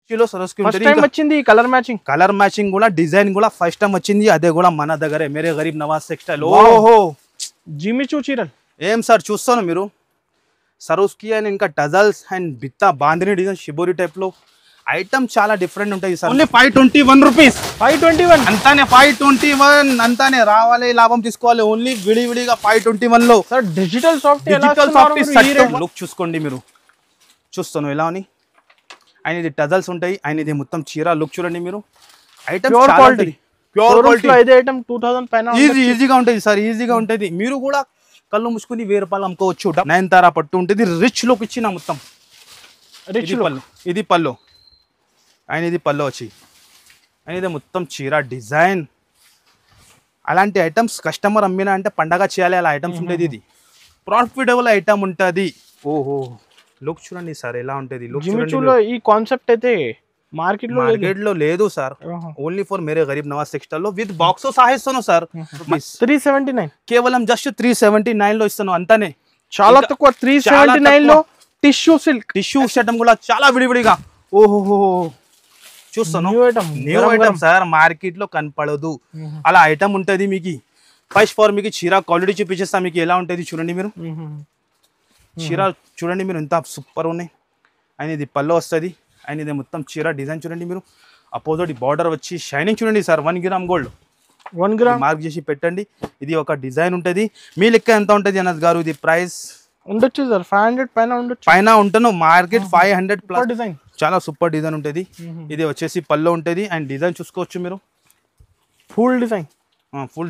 Kilo Swarovski first time వచ్చింది colour matching కూడా design కూడా ఫస్ట్ టైం వచ్చింది. అదే కూడా మన దగ్గరే మేరే గరీబ్ నవాజ్ టెక్స్టైల్. ఓహో జిమిచూ చీరలు ఏం సార్ చూస్తాను మీరు సరస్కి అండ్ ఇంకా టజల్స్ అండ్ బిత్తా బాందిని డిజైన్ షిబోరి టైప్ లో ఐటమ్ చాలా డిఫరెంట్ ఉంటాయి సార్. Only 521 rupees. 521 అంతానే 521 అంతానే రావాలి లాభం తీసుకోవాలి. ఓన్లీ విడివిడిగా 521 లో సార్. డిజిటల్ సాఫ్ట్ లుక్ చూసుకోండి మీరు. చూస్తాను ఎలా అని. ఆయన ఇది టజల్స్ ఉంటాయి. ఆయన ఇది మొత్తం చీర లుక్ చూడండి మీరు. Item pure quality. Pure item 2000 పైన ఈజీగా ఉంటుంది సార్. ఈజీగా ఉంటుంది. మీరు కూడా కళ్ళు ముసుకుని 1000 రూపాయలు అమ్ముకోవచ్చు. నయనతార పట్టు ఉంటుంది. రిచ్ లుక్ ఇచ్చిన మొత్తం. ఇది పళ్ళు. ఆయన ఇది పళ్ళు వచ్చి ఆయన ఇది మొత్తం చీర డిజైన్. అలాంటి ఐటమ్స్ కస్టమర్ అమ్మినా అంటే పండగ చేయాలి. అలా ఐటమ్స్ ఉంటుంది. ఇది ప్రాఫిటబుల్ ఐటమ్ ఉంటుంది. ఓహో లుక్ చూడండి సార్ ఎలా ఉంటుంది. లుక్ చూడండి. ఈ కాన్సెప్ట్ అయితే మార్కెట్ లో లేదు sir. Only for Mere Garib Nawaz textile లో విత్ బాక్స్ సహా ఇస్తాను సార్. 379 కేవలం జస్ట్ 379 లో ఇస్తాను. అంతానే చాలా తక్కువ. 379 లో టిష్యూ ఐటమ్ కూడా చాలా విడివిడిగా. ఓహో చూస్తాను. New item sir. మార్కెట్ లో కనపడదు అలా ఐటమ్ ఉంటది మీకు. ఫస్ట్ ఫర్ మీకు చీర క్వాలిటీ చూపించేస్తా మీకు ఎలా ఉంటది. చూడండి మీరు చీర చూడండి మీరు ఎంత సూపర్ ఉన్నాయి. ఆయన ఇది పళ్ళు వస్తుంది. ఆయన ఇది మొత్తం చీర డిజైన్ చూడండి మీరు. అపోజిట్ బార్డర్ వచ్చి షైనింగ్ చూడండి sir. 1 gram gold 1 gram mark చేసి పెట్టండి. ఇది ఒక డిజైన్ ఉంటుంది. మీ లెక్క ఎంత ఉంటుంది అనస్ గారు? ఇది ప్రైస్ ఉండొచ్చు సార్ 500 పైన ఉండొచ్చు. పైన ఉంటాను. Market 500 plus design. చాలా సూపర్ డిజైన్ ఉంటుంది. ఇది వచ్చేసి పళ్ళు ఉంటుంది. అండ్ డిజైన్ చూసుకోవచ్చు మీరు. ఫుల్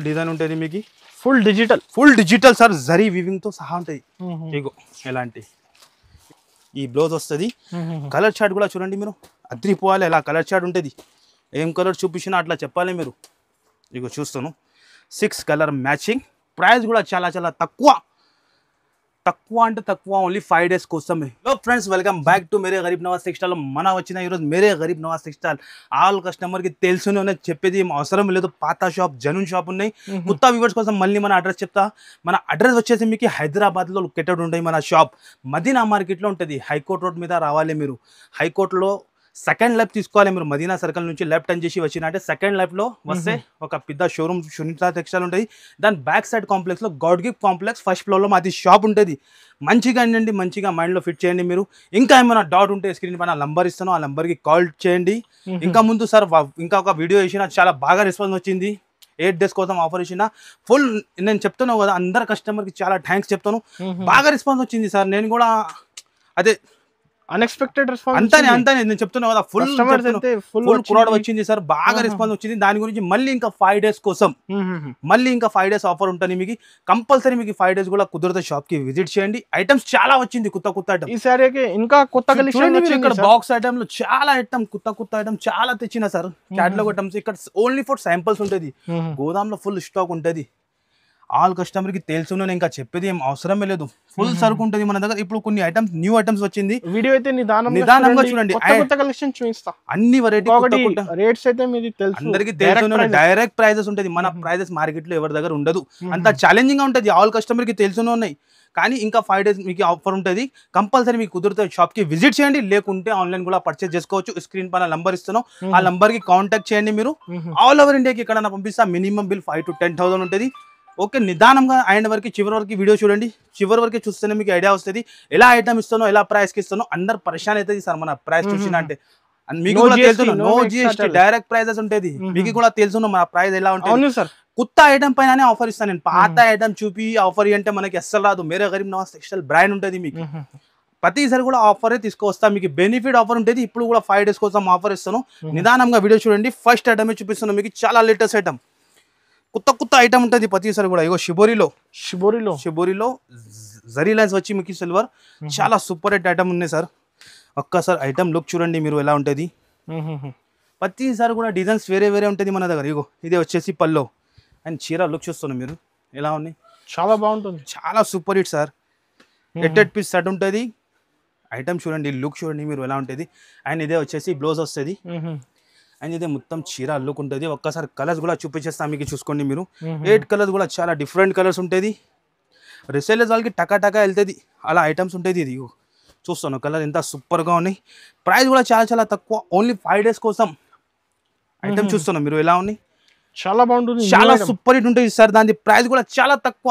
డిజైన్ ఉంటుంది మీకు. Full digital sir. Zari weaving తో సహా ఉంటుంది. ఇగో ఎలాంటి ఈ బ్లౌజ్ వస్తుంది. కలర్ చార్ట్ కూడా చూడండి మీరు. అద్రిపోవాలి ఎలా కలర్ చార్ట్ ఉంటుంది. ఏం కలర్ చూపించినా అట్లా చెప్పాలి మీరు. ఇగో చూస్తాను 6 కలర్ మ్యాచింగ్. ప్రైస్ కూడా చాలా చాలా తక్కువ అంటే తక్కువ. ఓన్లీ 5 days కోసమే. Hello friends, welcome back to Mere Garib Nawaz textile. మన వచ్చిన ఈరోజు మేరే గరీబ్ నవాజ్ టెక్స్టైల్ ఆల్ కస్టమర్కి తెలుసునే చెప్పేది ఏం అవసరం లేదు. పాత షాప్ జనూన్ షాప్ ఉన్నాయి. కొత్త వ్యూవర్స్ కోసం మళ్ళీ మన అడ్రస్ చెప్తా. మన అడ్రస్ వచ్చేసి మీకు హైదరాబాద్లో లొకేటెడ్ ఉంటాయి. మన షాప్ మదీనా మార్కెట్లో ఉంటుంది. హైకోర్ట్ రోడ్ మీద రావాలి మీరు. హైకోర్టులో సెకండ్ లెఫ్ట్ తీసుకోవాలి మీరు. మదీనా సర్కిల్ నుంచి లెఫ్ట్ అని చేసి వచ్చినట్టే సెకండ్ లెఫ్ట్లో వస్తే ఒక పెద్ద షోరూమ్ సునీత టెక్స్టైల్ ఉంటుంది. దాని బ్యాక్ సైడ్ కాంప్లెక్స్లో గాడ్ గిఫ్ట్ కాంప్లెక్స్ ఫస్ట్ ఫ్లోర్లో మాది షాప్ ఉంటుంది. మంచిగా అండి, మంచిగా మైండ్లో ఫిట్ చేయండి మీరు. ఇంకా ఏమైనా డౌట్ ఉంటే స్క్రీన్ పైన నంబర్ ఇస్తాను. ఆ నెంబర్కి కాల్ చేయండి. ఇంకా ముందు సార్ ఇంకా ఒక వీడియో వేసిన చాలా బాగా రెస్పాన్స్ వచ్చింది. 8 days కోసం ఆఫర్ ఇచ్చిన ఫుల్ నేను చెప్తున్నాను కదా. అందరు కస్టమర్కి చాలా థ్యాంక్స్ చెప్తాను. బాగా రెస్పాన్స్ వచ్చింది సార్. నేను కూడా అదే అన్ఎక్స్పెక్టెడ్ రెస్పాన్స్. అంతానే నేను చెప్తున్నా కదా. ఫుల్ క్రౌడ్ వచ్చింది సార్. బాగా రెస్పాన్స్ వచ్చింది. దాని గురించి మళ్ళీ ఇంకా 5 days కోసం మళ్ళీ ఇంకా 5 days ఆఫర్ ఉంటుంది మీకు. కంపల్సరీ మీకు 5 days కూడా కుదిరితే షాప్ కి విజిట్ చేయండి. ఐటమ్స్ చాలా వచ్చింది. కొత్త ఐటమ్ ఈసారి ఇంకా కొత్త కలెక్షన్. ఇక్కడ బాక్స్ ఐటమ్ లో చాలా ఐటమ్ కొత్త ఐటమ్ చాలా తెచ్చిన సార్. క్యాటలాగ్ ఐటమ్స్ ఇక్కడ ఓన్లీ ఫర్ శాంపుల్స్ ఉంటుంది. గోదాంలో ఫుల్ స్టాక్ ఉంటుంది. ఆల్ కస్టమర్ కి తెలుసు. ఇంకా చెప్పేది ఏం అవసరమే లేదు. ఫుల్ సరుకు ఉంటుంది మన దగ్గర. ఇప్పుడు కొన్ని ఐటమ్స్ న్యూ ఐటమ్స్ వచ్చింది. వీడియో అయితే నిదానంగా చూడండి. కలెక్షన్ చూపిస్తా. అన్ని వెరైటీ రేట్స్ అయితే మీకు తెలుసు. అందరికి తెలుసు. డైరెక్ట్ ప్రైజెస్ ఉంటుంది. మన ప్రైజెస్ మార్కెట్ లో ఎవరి దగ్గర ఉండదు. అంత ఛాలెంజింగ్ గా ఉంటుంది. ఆల్ కస్టమర్ కి తెలుసునే ఉన్నాయి. కానీ ఇంకా 5 days మీకు ఆఫర్ ఉంటుంది. కంపల్సరీ మీకు కుదిరితే షాప్ కి విజిట్ చేయండి. లేకుంటే ఆన్లైన్ కూడా పర్చేస్ చేసుకోవచ్చు. స్క్రీన్ పైన నంబర్ ఇస్తాను. ఆ నంబర్ కి కాంటాక్ట్ చేయండి మీరు. ఆల్ ఓవర్ ఇండియాకి ఇక్కడ పంపిస్తా. మినిమం బిల్ 5 to 10,000 ఉంటుంది. ఓకే, నిదానంగా ఆయన వరకు చివరి వరకు వీడియో చూడండి. చివరి వరకు చూస్తేనే మీకు ఐడియా వస్తుంది. ఎలా ఐటమ్ ఇస్తానో, ఎలా ప్రైస్కి ఇస్తానో. అందరు పరిశాన్ అవుతుంది సార్ మన ప్రైస్ చూసిన అంటే. మీకు కూడా తెలుసు నో జిఎస్టీ డైరెక్ట్ ప్రైజెస్ ఉంటుంది. మీకు కూడా తెలుసు మన ప్రైస్ ఎలా ఉంటుంది. కొత్త ఐటమ్ పైన ఆఫర్ ఇస్తాను నేను. పాత ఐటమ్ చూపి ఆఫర్ అంటే మనకి అస్సలు రాదు. మేరే గరీబ్ నవాజ్ టెక్స్టైల్ బ్రాండ్ ఉంటుంది మీకు. ప్రతిసారి కూడా ఆఫరే తీసుకొస్తా. మీకు బెనిఫిట్ ఆఫర్ ఉంటుంది. ఇప్పుడు కూడా 5 days కోసం ఆఫర్ ఇస్తాను. నిదానంగా వీడియో చూడండి. ఫస్ట్ ఐటమే చూపిస్తాను మీకు. చాలా లేటెస్ట్ ఐటమ్, కొత్త ఐటమ్ ఉంటుంది ప్రతిసారి కూడా. ఇగో షిబోరిలో జరీ లైన్స్ వచ్చి మీకు సిల్వర్ చాలా సూపర్ హిట్ ఐటమ్ ఉన్నాయి సార్. ఒక్కసారి ఐటమ్ లుక్ చూడండి మీరు ఎలా ఉంటుంది. ప్రతిసారి కూడా డిజైన్స్ వేరే ఉంటుంది మన దగ్గర. ఇగో ఇదే వచ్చేసి పల్లో అండ్ చీర లుక్ చూస్తున్నాం మీరు ఎలా ఉన్నాయి. చాలా బాగుంటుంది. చాలా super hit sir. 8 piece set ఉంటుంది. ఐటమ్ చూడండి, లుక్ చూడండి మీరు ఎలా ఉంటుంది. అండ్ ఇదే వచ్చేసి బ్లౌజ్ వస్తుంది. అండ్ ఇదే మొత్తం చీర లుక్ ఉంటుంది. ఒక్కసారి కలర్స్ కూడా చూపించేస్తాం మీకు. చూసుకోండి మీరు. 8 కలర్స్ కూడా చాలా డిఫరెంట్ కలర్స్ ఉంటుంది. రిసేలర్స్ వాళ్ళకి టకా వెళ్తుంది. అలా ఐటమ్స్ ఉంటుంది. ఇది చూస్తాను కలర్ ఎంత సూపర్గా ఉన్నాయి. ప్రైస్ కూడా చాలా చాలా తక్కువ, ఓన్లీ 5 days కోసం ఐటమ్ చూస్తున్నాం మీరు ఎలా ఉన్నాయి. చాలా బాగుంటుంది, చాలా సూపర్ హిట్ ఉంటుంది సార్. దాని ప్రైస్ కూడా చాలా తక్కువ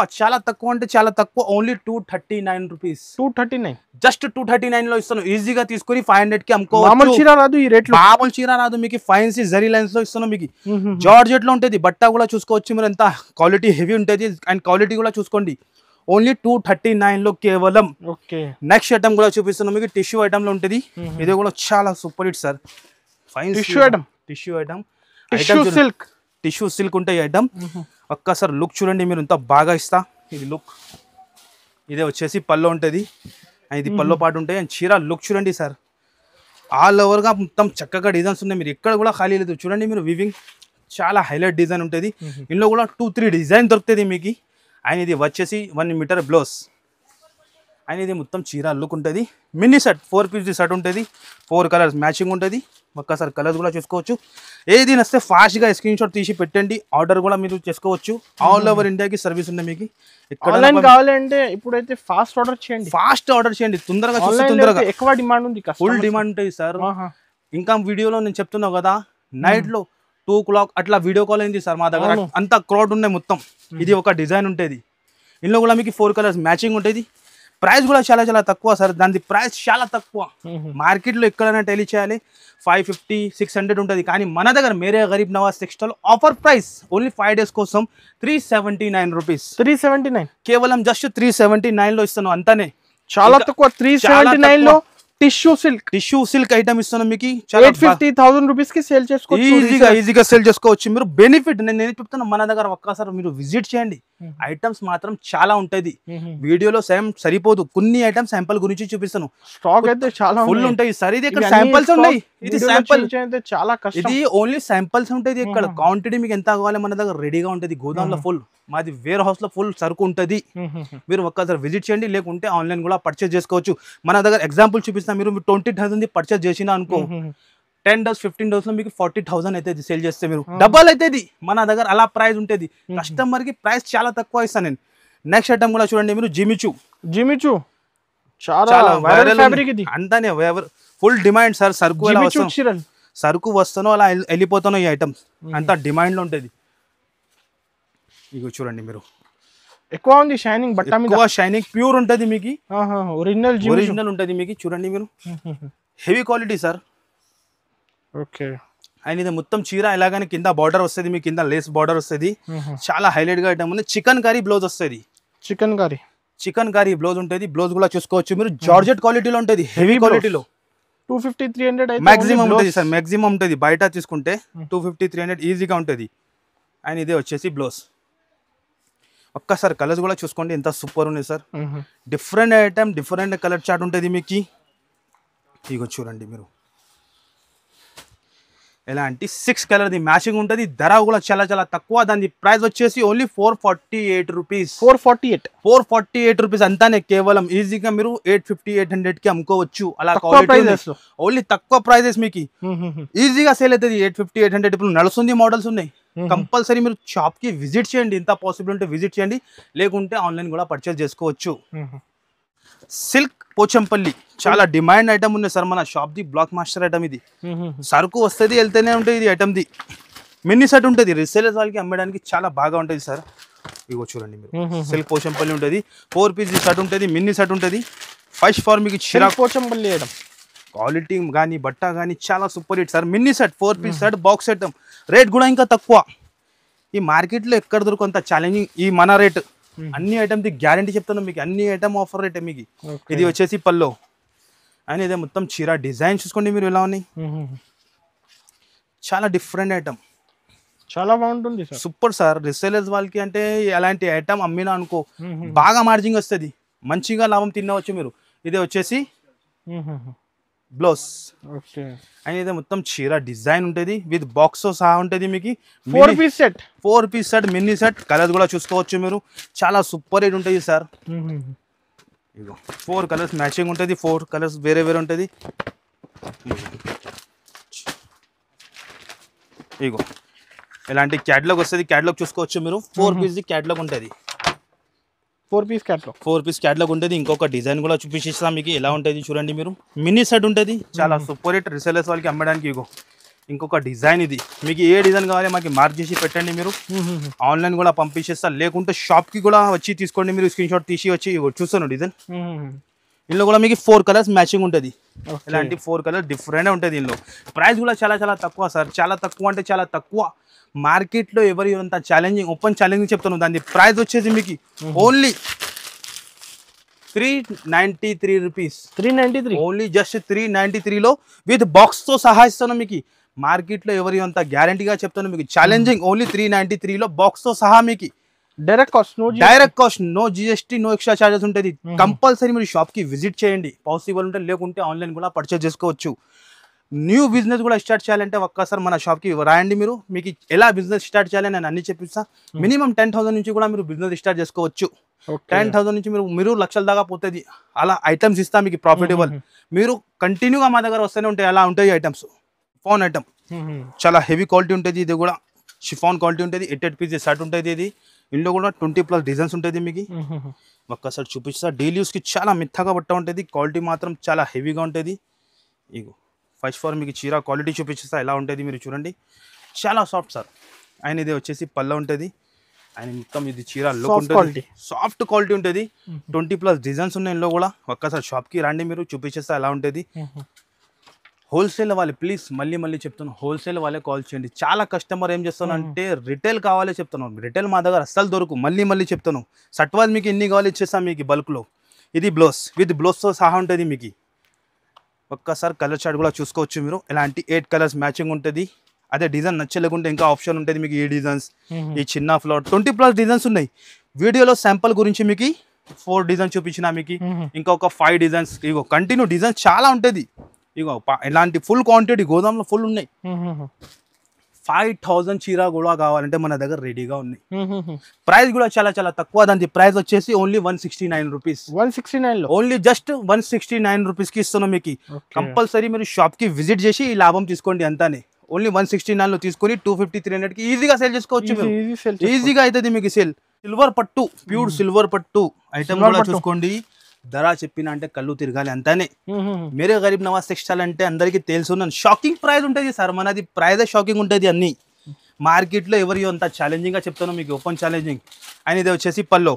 అంటే చాలా తక్కువ, ఓన్లీ 239 రూపీస్. 239 జస్ట్ 239 లో ఇస్తాను. ఈజీగా తీసుకొని 500 కి అమ్ముకోవచ్చు. మామూలు చీర రాదు ఈ రేట్ లో, మామూలు చీర రాదు మీకు. ఫైన్సీ జరీ లైన్స్ లో ఇస్తున్నాం మీకు. జార్జెట్ లో ఉంటుంది, బట్ట కూడా చూసుకోవచ్చు మీరు, ఎంత క్వాలిటీ హెవీ ఉంటుంది. అండ్ క్వాలిటీ కూడా చూసుకోండి. ఓన్లీ 239 లో కేవలం. ఓకే, నెక్స్ట్ ఐటమ్ కూడా చూపిస్తున్నాం మీకు. టిష్యూ ఐటమ్ లో ఉంటుంది. ఇది కూడా చాలా super hit sir. Fine tissue item, tissue silk ఉంటాయి ఐటమ్. ఒక్కసారి లుక్ చూడండి మీరు, ఎంత బాగా ఇస్తా. ఇది లుక్, ఇదే వచ్చేసి పల్లో ఉంటుంది. ఇది పల్లో పాటు ఉంటాయి. అండ్ చీర లుక్ చూడండి సార్, ఆల్ ఓవర్గా మొత్తం చక్కగా డిజైన్స్ ఉన్నాయి. మీరు ఎక్కడ కూడా ఖాళీ లేదు. చూడండి మీరు, వివింగ్ చాలా హైలైట్ డిజైన్ ఉంటుంది. ఇందులో కూడా 2-3 డిజైన్ దొరుకుతుంది మీకు. అండ్ ఇది వచ్చేసి 1 మీటర్ బ్లౌజ్. అండ్ ఇది మొత్తం చీర లుక్ ఉంటుంది. మినీ సెట్ 4 పీస్ సెట్ ఉంటుంది. 4 కలర్స్ మ్యాచింగ్ ఉంటుంది. ఒక్కసారి కలర్స్ కూడా చూసుకోవచ్చు. ఏది నస్తే ఫాస్ట్గా స్క్రీన్ షాట్ తీసి పెట్టండి. ఆర్డర్ కూడా మీరు చేసుకోవచ్చు. ఆల్ ఓవర్ ఇండియాకి సర్వీస్ ఉంది మీకు. ఆన్లైన్ కావాలంటే ఇప్పుడైతే ఫాస్ట్ ఆర్డర్ చేయండి, తొందరగా చూస్తే తొందరగా. ఎక్కువ డిమాండ్ ఉంది, ఫుల్ డిమాండ్ ఉంటుంది సార్. ఇంకా వీడియోలో నేను చెప్తున్నావు కదా, నైట్ లో 2 o'clock అట్లా వీడియో కాల్ అయింది సార్ మా దగ్గర. అంత క్రౌడ్ ఉన్నాయి మొత్తం. ఇది ఒక డిజైన్ ఉంటుంది. ఇందులో కూడా మీకు 4 కలర్స్ మ్యాచింగ్ ఉంటుంది. ప్రైస్ కూడా చాలా చాలా తక్కువ సార్. దాని ప్రైస్ చాలా తక్కువ. మార్కెట్లో ఎక్కడైనా టెలీ చేయాలి 550-600 ఉంటుంది. కానీ మన దగ్గర Mere Garib Nawaz textile offer price only 5 days కోసం 379 రూపీస్. 379 కేవలం జస్ట్ 379 లో ఇస్తాను. అంతానే చాలా తక్కువ. 379 లో టిష్యూ సిల్క్ ఐటమ్ ఇస్తున్నాను మీకు. 850,000 రూపీస్ కి సేల్ చేసుకోవచ్చు. ఈజీగా సేల్ చేసుకోవచ్చు మీరు. బెనిఫిట్ నేను చెప్తున్నా, మన దగ్గర ఒక్కసారి మీరు విజిట్ చేయండి. ఐటమ్స్ మాత్రం చాలా ఉంటది. వీడియోలో సేమ్ సరిపోదు. కొన్ని ఐటమ్స్ శాంపుల్ గురించి చూపిస్తాను. స్టాక్ అయితే చాలా ఫుల్ ఉంటాయి సార్. ఇది ఇక్కడ శాంపుల్స్ ఉన్నాయి. ఇది శాంపుల్, చాలా కష్టం. ఇది ఓన్లీ శాంపుల్స్ ఉంటుంది. ఇక్కడ క్వాంటిటీ మీకు ఎంత కావాలి మన దగ్గర రెడీగా ఉంటుంది. గోదాంలో ఫుల్, మాది వేర్ హౌస్ లో ఫుల్ సరుకు ఉంటుంది. మీరు ఒక్కసారి విజిట్ చేయండి. లేకుంటే ఆన్లైన్ కూడా పర్చేస్ చేసుకోవచ్చు. మన దగ్గర ఎగ్జాంపుల్ చూపిస్తా. మీరు 20,000 పర్చేస్ చేసినా అనుకో, 10 days 15 days లో మీకు 40,000 అయితే సేల్ చేస్తే మీరు డబల్ అవుతుంది. మన దగ్గర అలా ప్రైస్ ఉంటుంది. కస్టమర్ కి ప్రైస్ చాలా తక్కువ ఇస్తాను నేను. నెక్స్ట్ ఐటమ్ కూడా చూడండి మీరు. జిమిచూ చాలా వైరల్ ఫ్యాబ్రిక్ ఇది. అంతానే ఫుల్ డిమాండ్ సార్. సరుకు వస్తానో అలా వెళ్ళిపోతానో ఈ ఐటమ్స్. అంతా డిమాండ్ లో ఉంటుంది. ఇగో చూడండి మీరు, ఎక్కువ ఉంది షైనింగ్, బట్ట మీద షైనింగ్ ప్యూర్ ఉంటుంది మీకు. ఒరిజినల్ ఉంటుంది మీకు. చూడండి మీరు, heavy quality sir. Okay, and ఇది మొత్తం చీర ఎలాగని కింద బార్డర్ వస్తుంది మీకు. కింద లేస్ బార్డర్ వస్తుంది. చాలా హైలైట్ గా ఐటమ్ ఉంది. చికెన్ కర్రీ బ్లౌజ్ వస్తుంది. చికెన్ కర్రీ బ్లౌజ్ ఉంటుంది. బ్లౌజ్ కూడా చూసుకోవచ్చు మీరు. జార్జెట్ క్వాలిటీలో ఉంటుంది, హెవీ క్వాలిటీలో. 250-300 మాక్సిమం ఉంటుంది సార్. మాక్సిమం ఉంటుంది. బయట తీసుకుంటే 250-300 ఈజీగా ఉంటుంది. అండ్ ఇదే వచ్చేసి బ్లౌజ్. ఒక్కసారి కలర్స్ కూడా చూసుకోండి, ఎంత సూపర్ ఉన్నాయి sir. Different item, different colour chart ఉంటుంది మీకు. ఇగో చూడండి మీరు, ఎలాంటి 6 కలర్ ది మ్యాచింగ్ ఉంటుంది. ధర కూడా చాలా చాలా తక్కువ. దాని ప్రైస్ వచ్చేసి ఓన్లీ 448 రూపీస్. 448 రూపీస్ అంతానే. కేవలం ఈజీగా మీరు 850-800 కి అమ్ముకోవచ్చు. అలా ఓన్లీ తక్కువ ప్రైజెస్ మీకు. ఈజీగా సేల్ అవుతుంది. 850-800 ఇప్పుడు నడుస్తుంది. మోడల్స్ ఉన్నాయి. కంపల్సరీ మీరు షాప్ కి విజిట్ చేయండి. ఇంత పాసిబుల్ ఉంటే విజిట్ చేయండి. లేకుంటే ఆన్లైన్ కూడా పర్చేస్ చేసుకోవచ్చు. సిల్క్ పోచంపల్లి చాలా డిమాండ్ ఐటమ్ ఉంది సార్ మన షాప్ ది. బ్లాక్ మాస్టర్ ఐటమ్ ఇది. సరుకు వస్తుంది, వెళ్తేనే ఉంటుంది. ఇది ఐటమ్ ది మినీ సెట్ ఉంటుంది. రీసేలర్స్ వాళ్ళకి అమ్మడానికి చాలా బాగా ఉంటుంది సార్. ఇగో చూడండి మీరు, సిల్క్ పోచంపల్లి ఉంటుంది. 4 పీస్ సెట్ ఉంటుంది. మినీ సెట్ ఉంటుంది. ఫస్ట్ ఫార్ మీకు చీర పోచంపల్లి ఐటమ్ క్వాలిటీ కానీ బట్ట కానీ చాలా super hit sir. Mini set 4 piece set box item. Rate కూడా ఇంకా తక్కువ. ఈ మార్కెట్లో ఎక్కడ దొరుకు అంత ఛాలెంజింగ్ ఈ మన రేట్. అన్ని ఐటమ్ ది గ్యారంటీ చెప్తాను మీకు. అన్ని ఐటమ్ ఆఫర్ రేట్ మీకు. ఇది వచ్చేసి పల్లో. అండ్ ఇదే మొత్తం చీర డిజైన్ చూసుకోండి మీరు ఎలా ఉన్నాయి. చాలా డిఫరెంట్ ఐటమ్, చాలా బాగుంటుంది సార్. Super sir. రీసేలర్స్ వాళ్ళకి అంటే అలాంటి ఐటమ్ అమ్మినా అనుకో బాగా మార్జింగ్ వస్తుంది. మంచిగా లాభం తినవచ్చు మీరు. ఇదే వచ్చేసి బ్లౌజ్. అండ్ ఇదే మొత్తం చీర డిజైన్ ఉంటుంది. విత్ బాక్స్ సహా ఉంటుంది మీకు. 4 piece set mini set. Colours కూడా చూసుకోవచ్చు మీరు. చాలా సూపర్ హిట్ ఉంటుంది సార్. ఇగో 4 కలర్స్ మ్యాచింగ్ ఉంటుంది. 4 కలర్స్ వేరే ఉంటుంది. ఇగో ఇలాంటి క్యాటలాగ్ వస్తుంది. క్యాటలాగ్ చూసుకోవచ్చు మీరు. 4 పీస్ క్యాటలాగ్ ఉంటుంది. 4 పీస్ క్యాట్లాగ్. 4 పీస్ క్యాట్లాగ్ ఉంటుంది. ఇంకొక డిజైన్ కూడా చూపించేస్తాం మీకు ఎలా ఉంటుంది చూడండి మీరు. మినీ సెట్ ఉంటుంది, చాలా సూపర్ హిట్ రిసెలర్స్ వాళ్ళకి అమ్మడానికి. ఇగో ఇంకొక డిజైన్ ఇది, మీకు ఏ డిజైన్ కావాలి మాకు మార్క్ చేసి పెట్టండి మీరు, ఆన్లైన్ కూడా పంపించేస్తా, లేకుంటే షాప్కి కూడా వచ్చి తీసుకోండి మీరు, స్క్రీన్ షాట్ తీసి వచ్చి చూస్తాను డిజైన్. ఇందులో కూడా మీకు 4 కలర్స్ మ్యాచింగ్ ఉంటుంది. ఇలాంటి 4 కలర్స్ డిఫరెంట్ ఉంటుంది. ఇందులో ప్రైస్ కూడా చాలా చాలా తక్కువ సార్, చాలా తక్కువ అంటే చాలా తక్కువ. మార్కెట్లో ఎవరి అంత ఛాలెంజింగ్, ఓపెన్ ఛాలెంజింగ్ చెప్తాను. దాని ప్రైస్ వచ్చేసి మీకు ఓన్లీ 393 రూపీస్. 393 ఓన్లీ జస్ట్ 393లో విత్ బాక్స్తో సహా ఇస్తాను మీకు. మార్కెట్లో ఎవరి అంత గ్యారంటీగా చెప్తాను మీకు, ఛాలెంజింగ్. ఓన్లీ 393లో బాక్స్తో సహా మీకు. Direct cost, no GST, no extra charges ఉంటుంది. కంపల్సరీ మీరు షాప్కి విజిట్ చేయండి, పాసిబుల్ ఉంటే, లేకుంటే ఆన్లైన్ కూడా పర్చేస్ చేసుకోవచ్చు. న్యూ బిజినెస్ కూడా స్టార్ట్ చేయాలంటే ఒక్కసారి మన షాప్కి రాయండి మీరు, మీకు ఎలా బిజినెస్ స్టార్ట్ చేయాలని నేను అన్ని చెప్పిస్తా. మినిమం 10,000 నుంచి కూడా మీరు బిజినెస్ స్టార్ట్ చేసుకోవచ్చు. 10,000 నుంచి మీరు లక్షల దాకా పోతుంది. అలా ఐటమ్స్ ఇస్తా మీకు ప్రాఫిటబుల్. మీరు కంటిన్యూగా మా దగ్గర వస్తూనే ఉంటాయి, అలా ఉంటాయి ఐటమ్స్. ఫోన్ ఐటమ్ చాలా హెవీ క్వాలిటీ ఉంటుంది. ఇది కూడా షిఫాన్ క్వాలిటీ ఉంటుంది. 8 పీస్ షర్ట్ ఉంటుంది. ఇది ఇందులో కూడా 20+ డిజైన్స్ ఉంటుంది మీకు. ఒక్కసారి చూపిస్తా. డైలీ యూస్కి చాలా మెత్తగా బట్ట ఉంటుంది, క్వాలిటీ మాత్రం చాలా హెవీగా ఉంటుంది. ఇగో ఫస్ట్ ఫార్ మీకు చీర క్వాలిటీ చూపిస్తా ఎలా ఉంటుంది మీరు చూడండి, చాలా సాఫ్ట్ సార్. అండ్ ఇది వచ్చేసి పళ్ళ ఉంటుంది. అండ్ మొత్తం ఇది చీర లుక్ ఉంటుంది, సాఫ్ట్ క్వాలిటీ ఉంటుంది. 20+ డిజైన్స్ ఉన్నాయి ఇందులో కూడా. ఒక్కసారి షాప్కి రండి మీరు, చూపించేస్తా ఎలా ఉంటుంది. హోల్సేల్ వాళ్ళే ప్లీజ్ మళ్ళీ చెప్తాను, హోల్సేల్ వాళ్ళే కాల్ చేయండి. చాలా కస్టమర్ ఏం చేస్తాను అంటే రిటైల్ కావాలో చెప్తాను, రిటైల్ మా దగ్గర అస్సలు దొరకు. మళ్ళీ చెప్తాను, సట్వాజ్ మీకు ఎన్ని కావాలి ఇచ్చేస్తాం మీకు బల్క్లో. ఇది బ్లౌజ్ విత్ బ్లౌజ్తో సహా ఉంటుంది మీకు. ఒక్కసారి కలర్ చార్ట్ కూడా చూసుకోవచ్చు మీరు. ఇలాంటి 8 కలర్స్ మ్యాచింగ్ ఉంటుంది. అదే డిజైన్ నచ్చలేకుంటే ఇంకా ఆప్షన్ ఉంటుంది మీకు. ఈ డిజైన్స్, ఈ చిన్న ఫ్లవర్ 20+ డిజైన్స్ ఉన్నాయి. వీడియోలో శాంపుల్ గురించి మీకు 4 డిజైన్స్ చూపించిన మీకు, ఇంకొక 5 డిజైన్స్. ఇగో కంటిన్యూ డిజైన్స్ చాలా ఉంటుంది. ఇగో ఇలాంటి ఫుల్ క్వాంటిటీ గోదాంలో ఫుల్ ఉన్నాయి. 5,000 చీర కూడా కావాలంటే మన దగ్గర రెడీగా ఉన్నాయి. ప్రైస్ కూడా చాలా చాలా తక్కువ. దాని ప్రైస్ వచ్చేసి ఓన్లీ 169 రూపీస్. 169లో ఓన్లీ జస్ట్ 169 రూపీస్కి ఇస్తున్నాం మీకు. కంపల్సరీ మీరు షాప్కి విజిట్ చేసి ఈ లాభం తీసుకోండి అంతానే. ఓన్లీ 169లో తీసుకొని 250, 300కి ఈజీగా సేల్ చేసుకోవచ్చు. ఈజీగా అవుతుంది మీకు సేల్. సిల్వర్ పట్టు, ప్యూర్ సిల్వర్ పట్టు ఐటమ్ కూడా చూసుకోండి. ధర చెప్పిన అంటే కళ్ళు తిరగాలి అంతానే. మేరే గరీబ్ నవాజ్ టెక్స్టైల్ అంటే అందరికీ తెలుసు. షాకింగ్ ప్రైస్ ఉంటుంది సార్ మనది, ప్రైస్ షాకింగ్ ఉంటుంది. అన్ని మార్కెట్లో ఎవరి అంత ఛాలెంజింగ్గా చెప్తాను మీకు, ఓపెన్ ఛాలెంజింగ్. అండ్ ఇది వచ్చేసి పల్లో.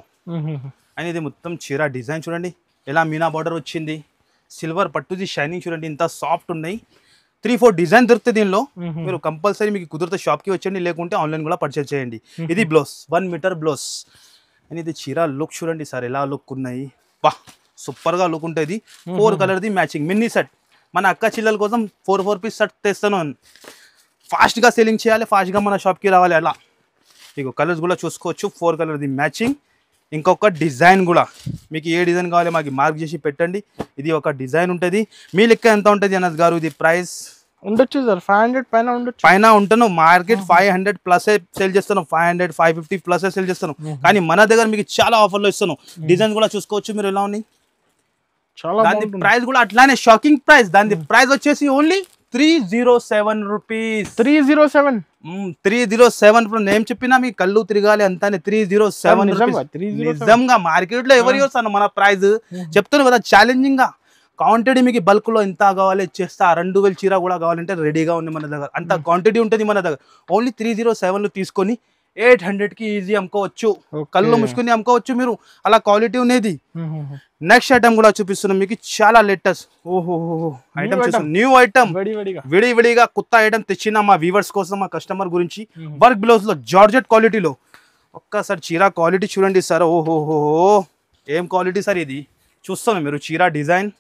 అండ్ ఇది మొత్తం చీర డిజైన్ చూడండి ఎలా మీనా బార్డర్ వచ్చింది. సిల్వర్ పట్టుది షైనింగ్ చూడండి ఎంత సాఫ్ట్ ఉన్నాయి. 3-4 డిజైన్ దొరుకుతుంది దీనిలో. మీరు కంపల్సరీ మీకు కుదిరితే షాప్కి వచ్చండి, లేకుంటే ఆన్లైన్ కూడా పర్చేస్ చేయండి. ఇది బ్లౌజ్ 1 మీటర్ బ్లౌజ్. అండ్ ఇది చీర లుక్ చూడండి సార్ ఎలా లుక్ ఉన్నాయి. బా సూపర్గా లుక్ ఉంటుంది. 4 కలర్ది మ్యాచింగ్ మినీ సెట్. మన అక్క చిల్లల కోసం 4 పీస్ సెట్ తెస్తాను. ఫాస్ట్గా సెల్లింగ్ చేయాలి, ఫాస్ట్గా మన షాప్కి రావాలి అలా. ఇక కలర్స్ కూడా చూసుకోవచ్చు. 4 కలర్ది మ్యాచింగ్. ఇంకొక డిజైన్ కూడా మీకు ఏ డిజైన్ కావాలి మాకు మార్క్ చేసి పెట్టండి. ఇది ఒక డిజైన్ ఉంటుంది. మీ లెక్క ఎంత ఉంటుంది అనస్ గారు? ఇది ప్రైస్ ఉండొచ్చు సార్ 500 పైన ఉండొచ్చు. పైన ఉంటాను. మార్కెట్ 500+ సేల్ చేస్తాను, 500, 550+ సేల్ చేస్తాను. కానీ మన దగ్గర మీకు చాలా ఆఫర్లో ఇస్తాను. డిజైన్ కూడా చూసుకోవచ్చు మీరు ఎలా ఉన్నాయి. దాని ప్రైస్ కూడా అట్లానే షాకింగ్ ప్రైస్. దాని ప్రైస్ వచ్చేసి ఓన్లీ 307 రూపీస్. 307 నేను చెప్పినా మీ కళ్ళు తిరగాలి అంతానే. 307 రూపీస్. నిజంగా మార్కెట్ లో ఎవరు వస్తాను మన ప్రైస్ చెప్తాను కదా. ఛాలెంజింగ్ గా క్వాంటిటీ మీకు బల్క్ లో ఎంత కావాలి చేస్తా. 2,000 చీర కూడా కావాలంటే రెడీగా ఉంది మన దగ్గర. అంత క్వాంటిటీ ఉంటుంది మన దగ్గర. ఓన్లీ 307లో తీసుకొని 800కి ఈజీ అమ్ముకోవచ్చు. కళ్ళు ముసుకుని అమ్ముకోవచ్చు మీరు, అలా క్వాలిటీ ఉన్నది. నెక్స్ట్ ఐటమ్ కూడా చూపిస్తున్నాం మీకు, చాలా లేటెస్ట్. ఓహో ఐటమ్ చూస్తున్నాం, న్యూ ఐటమ్, విడివిడిగా కొత్త ఐటమ్ తెచ్చిన మా వ్యూవర్స్ కోసం, మా కస్టమర్ గురించి. వర్క్ బ్లౌజ్ లో జార్జెట్ క్వాలిటీలో. ఒక్కసారి చీర క్వాలిటీ చూడండి సార్. ఓహోహో ఏం క్వాలిటీ సార్ ఇది. చూస్తాను మీరు చీర డిజైన్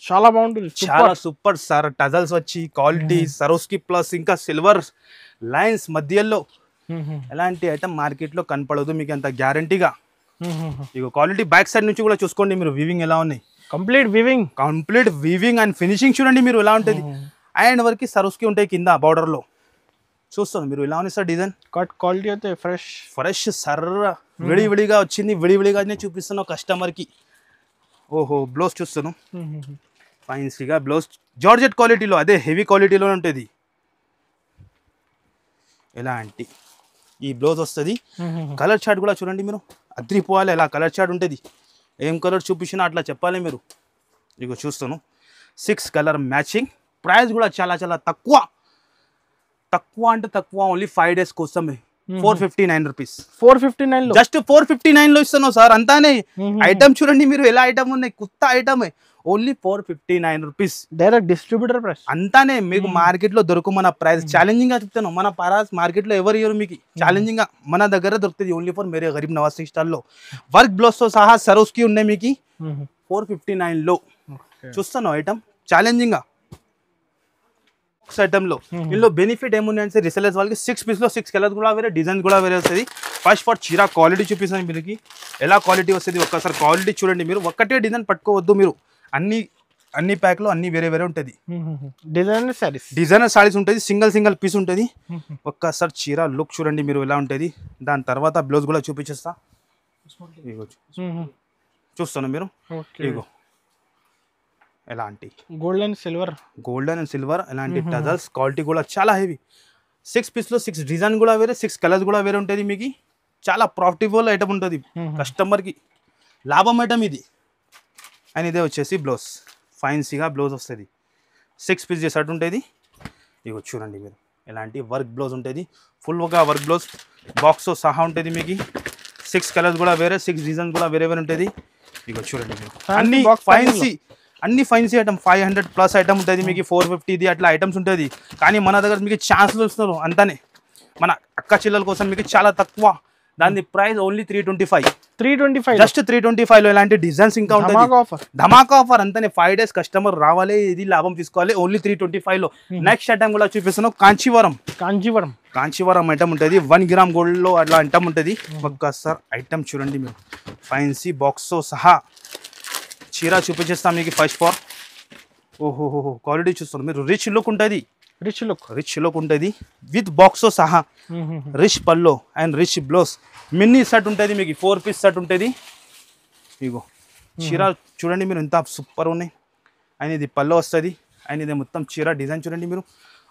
చాలా బాగుంటుంది, చాలా సూపర్ సార్. టజల్స్ వచ్చి క్వాలిటీ సరోస్కి ప్లస్ ఇంకా సిల్వర్ లైన్స్ మధ్యలో. ఎలాంటి ఐటమ్ మార్కెట్ లో కనపడదు మీకు అంత గ్యారంటీగా. ఇక క్వాలిటీ బ్యాక్ సైడ్ నుంచి కూడా చూసుకోండి మీరు. వీవింగ్ ఎలా ఉన్నాయి, కంప్లీట్ వీవింగ్ అండ్ ఫినిషింగ్ చూడండి మీరు ఎలా ఉంటుంది. అండ్ వరకు సరోస్కి ఉంటాయి కింద బార్డర్ లో. చూస్తాను మీరు ఎలా ఉంది సార్ డిజైన్. కట్ క్వాలిటీ అయితే ఫ్రెష్ సర్ విడివిడిగా వచ్చింది. విడివిడిగానే చూపిస్తున్నావు కస్టమర్ కి. ఓహో బ్లౌజ్ చూస్తాను ఫైన్సీగా బ్లౌజ్ జార్జెట్ క్వాలిటీలో, అదే హెవీ క్వాలిటీలో ఉంటుంది. ఎలాంటి ఈ బ్లౌజ్ వస్తుంది. కలర్ చార్ట్ కూడా చూడండి మీరు. అద్రిపోవాలి. ఇలా కలర్ చార్ట్ ఉంటుంది, ఏం కలర్ చూపించినా అట్లా చెప్పాలి మీరు. ఇగో చూస్తాను 6 కలర్ మ్యాచింగ్. ప్రైస్ కూడా చాలా చాలా తక్కువ అంటే తక్కువ, ఓన్లీ 5 days కోసమే 459 రూపీస్. 459 లో జస్ట్ 459 లో ఇస్తాను సార్. అంతానే ఐటమ్ చూడండి మీరు ఎలా ఐటమ్ ఉన్నాయి, కొత్త item, only 459 rupees direct distributor price. అంతానే మీకు మార్కెట్ లో దొరుకు మన ప్రైస్. ఛాలెంజింగ్ గా చెప్తాను, మన ప్రైస్ మార్కెట్ లో ఎవరు ఇయ్యరు మీకు. ఛాలెంజింగ్ గా మన దగ్గర దొరుకుతుంది, only for Mere Garib Nawaz stall లో. వర్క్ బ్లౌజ్ తో సహా సరోస్ కి ఉన్నాయి మీకు 459 లో. చూస్తాను ఐటమ్ ఛాలెంజింగ్ గా ఐటమ్ లో. ఇందులో బెనిఫిట్ ఏమున్నాయంటే రిసెలర్స్ వాళ్ళకి 6 పీస్ లో 6 కలర్స్ కూడా వేరే, డిజైన్స్ కూడా వేరే వస్తుంది. ఫస్ట్ ఫర్ చీర క్వాలిటీ చూపిస్తాను మీకు, ఎలా క్వాలిటీ వస్తుంది ఒక్కసారి క్వాలిటీ చూడండి మీరు. ఒక్కటే డిజైన్ పట్టుకోవద్దు మీరు, అన్ని ప్యాక్ లో అన్ని వేరే వేరే ఉంటుంది. డిజైనర్ సారీస్ ఉంటుంది, సింగిల్ పీస్ ఉంటుంది. ఒక్కసారి చీర లుక్ చూడండి మీరు ఎలా ఉంటుంది. దాని తర్వాత బ్లౌజ్ కూడా చూపించేస్తా. చూస్తాను మీరు. ఇగో ఎలాంటి గోల్డ్ అండ్ సిల్వర్ ఎలాంటి టజల్స్, క్వాలిటీ కూడా చాలా హెవీ. 6 పీస్ లో 6 డిజైన్ కూడా వేరే, 6 కలర్స్ కూడా వేరే ఉంటుంది మీకు. చాలా ప్రాఫిటబుల్ ఐటమ్ ఉంటుంది కస్టమర్ కి, లాభం ఐటమ్ ఇది. అండ్ ఇదే వచ్చేసి బ్లౌజ్, ఫైన్సీగా బ్లౌజ్ వస్తుంది. 6 పీస్ చేసేట్టు ఉంటుంది. ఇగో చూడండి మీరు ఎలాంటి వర్క్ బ్లౌజ్ ఉంటుంది, ఫుల్గా వర్క్ బ్లౌజ్ బాక్స్ సహా ఉంటుంది మీకు. 6 కలర్స్ కూడా వేరే, 6 డిజైన్స్ కూడా వేరే వేరే ఉంటుంది. ఇగో చూడండి మీరు అన్ని ఫైన్సీ ఐటమ్ 500+ ఐటమ్ ఉంటుంది మీకు. 450 అట్లా ఐటమ్స్ ఉంటుంది. కానీ మన దగ్గర మీకు ఛాన్స్లు వస్తున్నారు అంతానే. మన అక్క చిల్లల కోసం మీకు చాలా తక్కువ, దాని ప్రైస్ ఓన్లీ 325. జస్ట్ 325 లో ఇలాంటి డిజైన్స్ ఇంకా ఉంటుంది. ధమాకా ఆఫర్ అంతానే. 5 days కస్టమర్ రావాలి, ఇది లాభం తీసుకోవాలి. ఓన్లీ 325 లో. నెక్స్ట్ ఐటమ్ కూడా చూపిస్తున్నాం, కాంచీవరం ఐటమ్ ఉంటుంది. 1 గ్రామ్ గోల్డ్ లో అట్లా ఐటమ్ ఉంటుంది. ఒక్కసారి ఐటమ్ చూడండి మీరు, ఫైన్సీ బాక్స్ సహా చీర చూపించేస్తాం మీకు. ఫస్ట్ ఫార్ ఓహో క్వాలిటీ చూస్తారు మీరు. రిచ్ లుక్ ఉంటుంది, విత్ బాక్స్ సహా. Rich pallu and rich blouse, mini set ఉంటుంది మీకు. 4 పీస్ సెట్ ఉంటుంది. ఇగో చీర చూడండి మీరు ఎంత సూపర్ ఉన్నాయి. అండ్ ఇది పల్లో వస్తుంది. అండ్ ఇది మొత్తం చీర డిజైన్ చూడండి మీరు.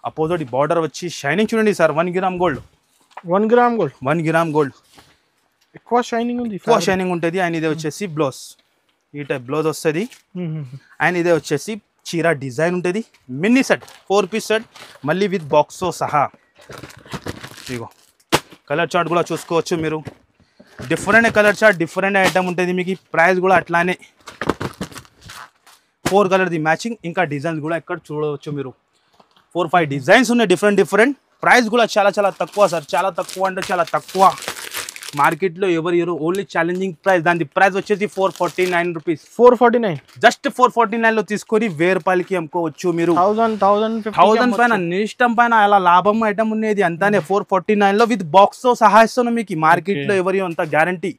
అపోజిట్ బార్డర్ వచ్చి షైనింగ్ చూడండి సార్. 1 గ్రామ్ గోల్డ్ ఎక్కువ షైనింగ్ ఉంటుంది. అండ్ ఇది వచ్చేసి బ్లౌజ్, ఈ టైప్ బ్లౌజ్ వస్తుంది. అండ్ ఇదే వచ్చేసి చీర డిజైన్ ఉంటుంది. మినీ సెట్ 4 పీస్ సెట్, మళ్ళీ విత్ బాక్స్ సహా. ఇగో కలర్ చార్ట్ కూడా చూసుకోవచ్చు మీరు. Different colour chart, different item ఉంటుంది మీకు. ప్రైస్ కూడా అట్లానే 4 కలర్ది మ్యాచింగ్. ఇంకా డిజైన్స్ కూడా ఇక్కడ చూడవచ్చు మీరు. 4-5 డిజైన్స్ ఉన్నాయి డిఫరెంట్. ప్రైస్ కూడా చాలా చాలా తక్కువ సార్. చాలా తక్కువ అంటే చాలా తక్కువ. మార్కెట్లో ఎవరు ఓన్లీ ఛాలెంజింగ్ ప్రైస్. దాని ప్రైస్ వచ్చేసి 449 రూపీస్. 449 జస్ట్ 449 లో తీసుకొని 1000 రూపాయలకి అమ్ముకోవచ్చు మీరు. 1000 పైన ఇష్టం పైన అలా లాభం ఐటమ్ ఉన్నది అంతానే. 449 లో విత్ బాక్స్ తో సహా ఇస్తున్నాం మీకు. మార్కెట్ లో ఎవరి అంత గ్యారంటీ.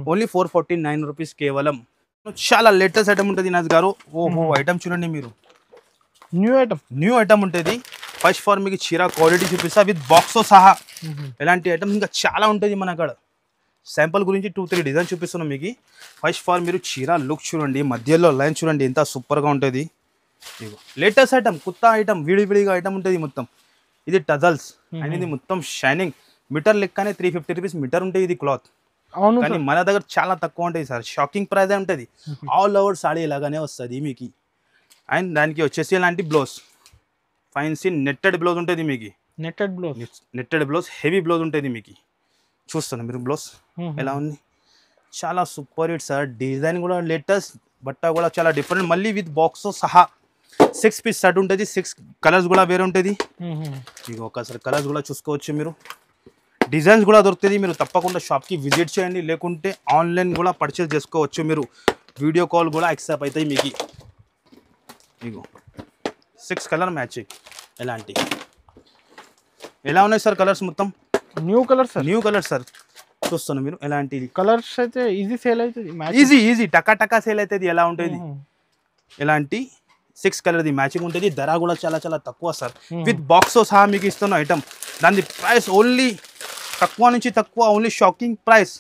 ఓన్లీ 449 రూపీస్ కేవలం. చాలా లేటెస్ట్ ఐటమ్ ఉంటుంది నాజ్ గారు. ఓహో ఐటమ్ చూడండి మీరు, న్యూ ఐటమ్ ఉంటుంది. ఫస్ట్ ఫార్ మీకు చీర క్వాలిటీ చూపిస్తా విత్ బాక్స్ తో సహా. ఎలాంటి ఐటమ్ ఇంకా చాలా ఉంటుంది మన కాడ. శాంపుల్ గురించి 2-3 డిజైన్ చూపిస్తున్నాం మీకు. ఫస్ట్ ఫార్ మీరు చీర లుక్ చూడండి, మధ్యలో లైన్ చూడండి ఎంత సూపర్గా ఉంటుంది. ఇగో లేటెస్ట్ ఐటమ్, కొత్త ఐటమ్, విడివిడిగా ఐటమ్ ఉంటుంది మొత్తం. ఇది టజల్స్ అండ్ ఇది మొత్తం షైనింగ్. మీటర్ లెక్కనే 350 రూపీస్ మీటర్ ఉంటుంది ఇది క్లాత్. కానీ మన దగ్గర చాలా తక్కువ ఉంటుంది సార్. షాకింగ్ ప్రైస్ ఉంటుంది. ఆల్ ఓవర్ సాడీ ఇలాగానే వస్తుంది మీకు. అండ్ దానికి వచ్చేసి ఇలాంటి బ్లౌజ్, ఫైన్సీ నెట్టెడ్ బ్లౌజ్ ఉంటుంది మీకు. నెట్టెడ్ బ్లౌజ్ హెవీ బ్లౌజ్ ఉంటుంది మీకు. చూస్తాను మీరు బ్లౌజ్ ఎలా ఉంది, చాలా సూపర్ హిట్ సార్. డిజైన్ కూడా లేటెస్ట్, బట్ట కూడా చాలా డిఫరెంట్, మళ్ళీ విత్ బాక్స్ సహా. 6 పీస్ సెట్ ఉంటుంది. 6 కలర్స్ కూడా వేరే ఉంటుంది. ఇక ఒకసారి కలర్స్ కూడా చూసుకోవచ్చు మీరు. డిజైన్స్ కూడా దొరుకుతుంది. మీరు తప్పకుండా షాప్కి విజిట్ చేయండి, లేకుంటే ఆన్లైన్ కూడా పర్చేస్ చేసుకోవచ్చు మీరు. వీడియో కాల్ కూడా యాక్సెప్ట్ అవుతాయి మీకు. ఇగో 6 కలర్ మ్యాచింగ్. ఎలాంటి ఎలా ఉన్నాయి సార్ కలర్స్ మొత్తం? New colour sir. చూస్తాను మీరు ఎలాంటి కలర్స్ అయితే ఈజీ సేల్ అవుతుంది. ఈజీ టకా సేల్ అవుతుంది. ఎలా ఉంటుంది ఎలాంటి 6 కలర్ది మ్యాచింగ్ ఉంటుంది. ధర కూడా చాలా చాలా తక్కువ సార్. విత్ బాక్స్ సహా మీకు ఇస్తున్న ఐటమ్. దాని ప్రైస్ ఓన్లీ తక్కువ నుంచి తక్కువ, ఓన్లీ షాకింగ్ ప్రైస్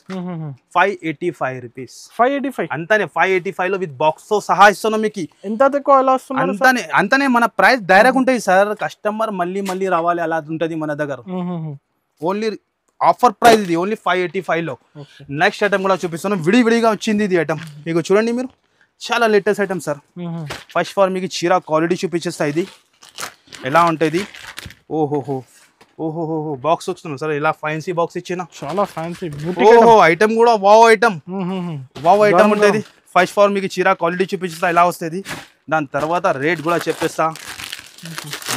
585 రూపీస్. 585 అంతానే. 585 లో విత్ బాక్స్ తో సహా ఇస్తున్నాం మీకు. ఎంత తక్కువ ఎలా వస్తుంది? అంతానే మన ప్రైస్ డైరెక్ట్ ఉంటుంది సార్. కస్టమర్ మళ్ళీ రావాలి అలా ఉంటుంది మన దగ్గర. ఓన్లీ ఆఫర్ ప్రైస్ ఇది ఓన్లీ 585 లో. నెక్స్ట్ ఐటమ్ కూడా చూపిస్తాను, విడివిడిగా వచ్చింది ఇది ఐటమ్. మీకు చూడండి మీరు, చాలా latest item sir. First for మీకు చీర క్వాలిటీ చూపించేస్తా. ఇది ఎలా ఉంటుంది, ఓహోహో ఓహోహో బాక్స్ వస్తుంది సార్, ఇలా ఫ్యాన్సీ బాక్స్ ఇచ్చిన, చాలా ఫ్యాన్సీ. ఓహో ఐటమ్ కూడా వావ్ ఐటమ్, వావ్ ఐటమ్ ఉంటుంది. ఫస్ట్ ఫార్ మీకు చీర క్వాలిటీ చూపిస్తా ఎలా వస్తుంది, దాని తర్వాత రేట్ కూడా చెప్పేస్తా.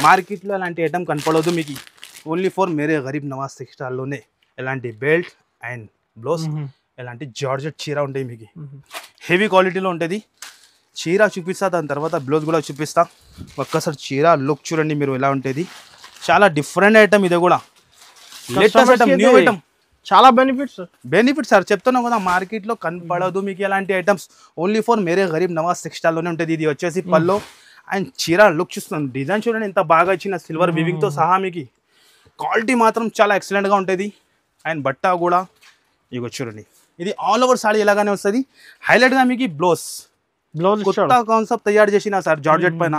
మార్కెట్లో అలాంటి ఐటమ్ కనపడదు మీకు, ఓన్లీ ఫర్ మేరే గరీబ్ నవాజ్ టెక్స్టైల్లోనే ఎలాంటి బెల్ట్ అండ్ బ్లౌజ్, ఎలాంటి జార్జెట్ చీర ఉంటాయి మీకు, హెవీ క్వాలిటీలో ఉంటుంది. చీర చూపిస్తా, దాని తర్వాత బ్లౌజ్ కూడా చూపిస్తా. ఒక్కసారి చీర లుక్ చూడండి మీరు ఎలా ఉంటుంది, చాలా డిఫరెంట్ ఐటమ్. ఇది కూడా లేటెస్ట్ ఐటమ్, న్యూ ఐటమ్, చాలా బెనిఫిట్స్ సార్. చెప్తున్నాం కదా, మార్కెట్లో కనపడదు మీకు ఎలాంటి ఐటమ్స్, ఓన్లీ ఫర్ మేరే గరీబ్ నవాజ్ టెక్స్టైల్లోనే ఉంటుంది. ఇది వచ్చేసి పల్లో అండ్ చీర లుక్ చూస్తున్నాను, డిజైన్ చూడండి ఎంత బాగా ఇచ్చిన, సిల్వర్ వివింగ్తో సహా మీకు. క్వాలిటీ మాత్రం చాలా ఎక్సలెంట్గా ఉంటుంది. అండ్ బట్ట కూడా ఇగో చూడండి, ఇది ఆల్ ఓవర్ సాడీ ఎలాగానే వస్తుంది. హైలైట్గా మీకు బ్లౌజ్ కొత్త కాన్సెప్ట్ తయారు చేసిన సార్ జార్జెట్ పైన.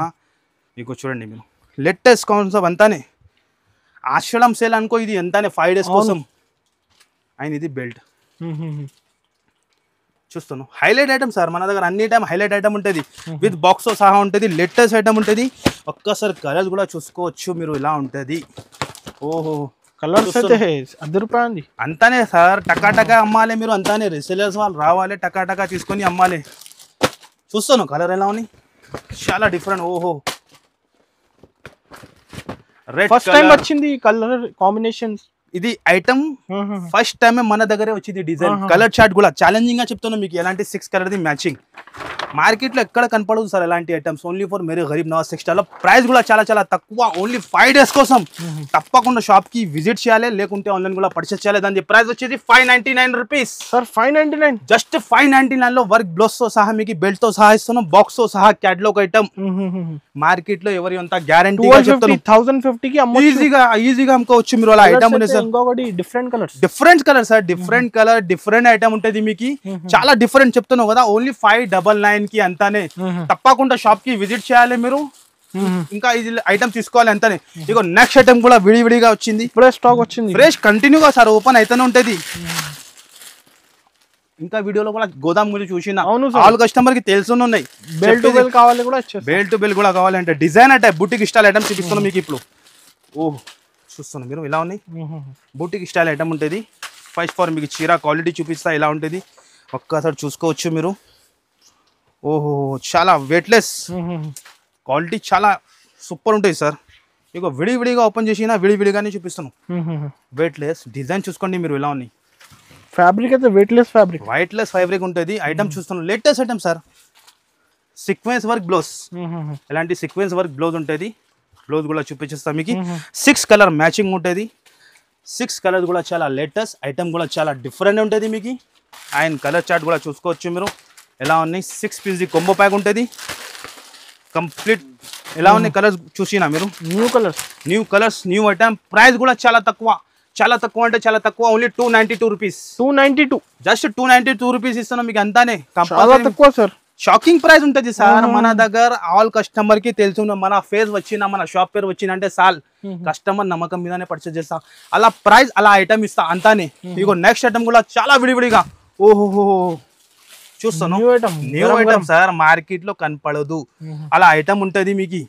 మీకు చూడండి మీరు, లేటెస్ట్ కాన్సెప్ట్ అంతానే, ఆషాఢం సేల్ అనుకో ఇది ఎంతనే 5 days కోసం. అండ్ ఇది బెల్ట్ చూస్తున్నాను, హైలైట్ ఐటమ్ సార్. మన దగ్గర అన్ని టైం హైలైట్ ఐటమ్ ఉంటుంది, విత్ బాక్స్తో సహా ఉంటుంది, లేటెస్ట్ ఐటమ్ ఉంటుంది. ఒక్కసారి కలర్స్ కూడా చూసుకోవచ్చు మీరు, ఇలా ఉంటుంది. ఓహో కలర్స్ అయితే ₹10 అంతానే సార్, టకా టకా అమ్మాలి మీరు, అంతానే రిసేలర్స్ వాళ్ళు రావాలి, టకా టకా తీసుకొని అమ్మాలి. చూస్తాను కలర్ ఎలా ఉన్నాయి, చాలా డిఫరెంట్. ఓహో రెడ్ ఫస్ట్ టైం వచ్చింది కలర్ కాంబినేషన్స్. ఇది ఐటమ్ ఫస్ట్ టైం మన దగ్గరే వచ్చింది. డిజైన్ కలర్ చార్ట్ కూడా ఛాలెంజింగ్ గా చెప్తున్నాను మీకు, ఎలాంటి 6 కలర్ మ్యాచింగ్ మార్కెట్ లో ఎక్కడ కనపడదు సార్ ఎలాంటి items. Only for Mere Garib Nawaz textile. Price కూడా చాలా చాలా తక్కువ, ఓన్లీ 5 days కోసం. తప్పకుండా షాప్ కి విజిట్ చేయాలి, లేకుంటే ఆన్లైన్ కూడా పర్చేస్ చేయాలి. దాని ప్రైస్ వచ్చేది ₹599 సార్. 599 జస్ట్ 599 లో వర్క్ బ్లౌజ్ తో సహా మీకు, బెల్ట్ తో సహా ఇస్తున్నాం, బాక్స్ తో సహా క్యాటలాగ్ ఐటమ్. మార్కెట్ లో ఎవరి అంతా గ్యారంటీ 1050 కి ఈజీగా అమ్ముకోవచ్చు మీరు అలా ఐటమ్ ఉంది సార్. ఇంకొకటి different colour sir, different colour different item ఉంటుంది మీకు, చాలా డిఫరెంట్ చెప్తున్నావు కదా. ఓన్లీ 599 కి అంతానే. తప్పకుండా షాప్ కి విజిట్ చేయాలి మీరు, ఇంకా ఇది ఐటమ్ తీసుకోవాలి అంతానే. ఇగో నెక్స్ట్ ఐటమ్ కూడా విడివిడిగా వచ్చింది, ఇప్పుడే స్టాక్ వచ్చింది, ఫ్రెష్ కంటిన్యూగా సార్ ఓపెన్ అయితేనే ఉంటది. ఇంకా వీడియోలో కూడా గోదాం గురించి చూసిన ఆల్ కస్టమర్ కి తెలుసునే ఉన్నాయి. బెల్ట్ టు బెల్ కావాలి కూడా, బెల్ట్ టు బెల్ కూడా కావాలంటే డిజైన్ అంటే బుటిక్ స్టైల్ ఐటమ్ చూపిస్తున్నాం మీకు ఇప్పుడు. ఓహ్ చూస్తున్నాం మీరు ఇలా ఉన్నాయి, బుటిక్ స్టైల్ ఐటమ్ ఉంటుంది. ఫస్ట్ ఫార్ మీకు చీర క్వాలిటీ చూపిస్తా ఎలా ఉంటుంది, ఒక్కసారి చూసుకోవచ్చు మీరు. ఓహో చాలా వెయిట్లెస్ క్వాలిటీ, చాలా సూపర్ ఉంటుంది సార్. ఇక విడివిడిగా ఓపెన్ చేసినా విడివిడిగానే చూపిస్తాను. వెయిట్లెస్ డిజైన్ చూసుకోండి మీరు ఎలా ఉన్నాయి. ఫ్యాబ్రిక్ అయితే వెయిట్లెస్ ఫ్యాబ్రిక్ ఉంటుంది. ఐటమ్ చూస్తున్నాం latest item sir. Sequence work blouse, ఎలాంటి సీక్వెన్స్ వర్క్ బ్లౌజ్ ఉంటుంది. బ్లౌజ్ కూడా చూపించేస్తాం మీకు. 6 కలర్ మ్యాచింగ్ ఉంటుంది. 6 కలర్స్ కూడా చాలా లేటెస్ట్ ఐటమ్, కూడా చాలా డిఫరెంట్ ఉంటుంది మీకు. అండ్ కలర్ చార్ట్ కూడా చూసుకోవచ్చు మీరు ఎలా ఉన్నాయి. 6 పీస్ కొంబో ప్యాక్ ఉంటుంది కంప్లీట్. ఎలా ఉన్నాయి కలర్స్ చూసినా మీరు, new colours new item. Price కూడా చాలా తక్కువ అంటే చాలా తక్కువ, ఓన్లీ ₹292. జస్ట్ ₹292 ఇస్తున్నాం మీకు అంతానే. తక్కువ సార్, షాకింగ్ ప్రైస్ ఉంటుంది సార్. మన దగ్గర ఆల్ కస్టమర్ కి తెలుసు, మన ఫేస్ వచ్చిన మన షాప్ పేరు వచ్చిందంటే సాల్ కస్టమర్ నమ్మకం మీదనే పర్చేస్ చేస్తా. అలా ప్రైస్ అలా ఐటమ్ ఇస్తా అంతానే. ఇగో నెక్స్ట్ ఐటమ్ కూడా చాలా విడివిడిగా. ఓహో చూస్తాను, న్యూ ఐటమ్ సార్, మార్కెట్ లో కనపడదు అలా ఐటమ్ ఉంటది మీకు.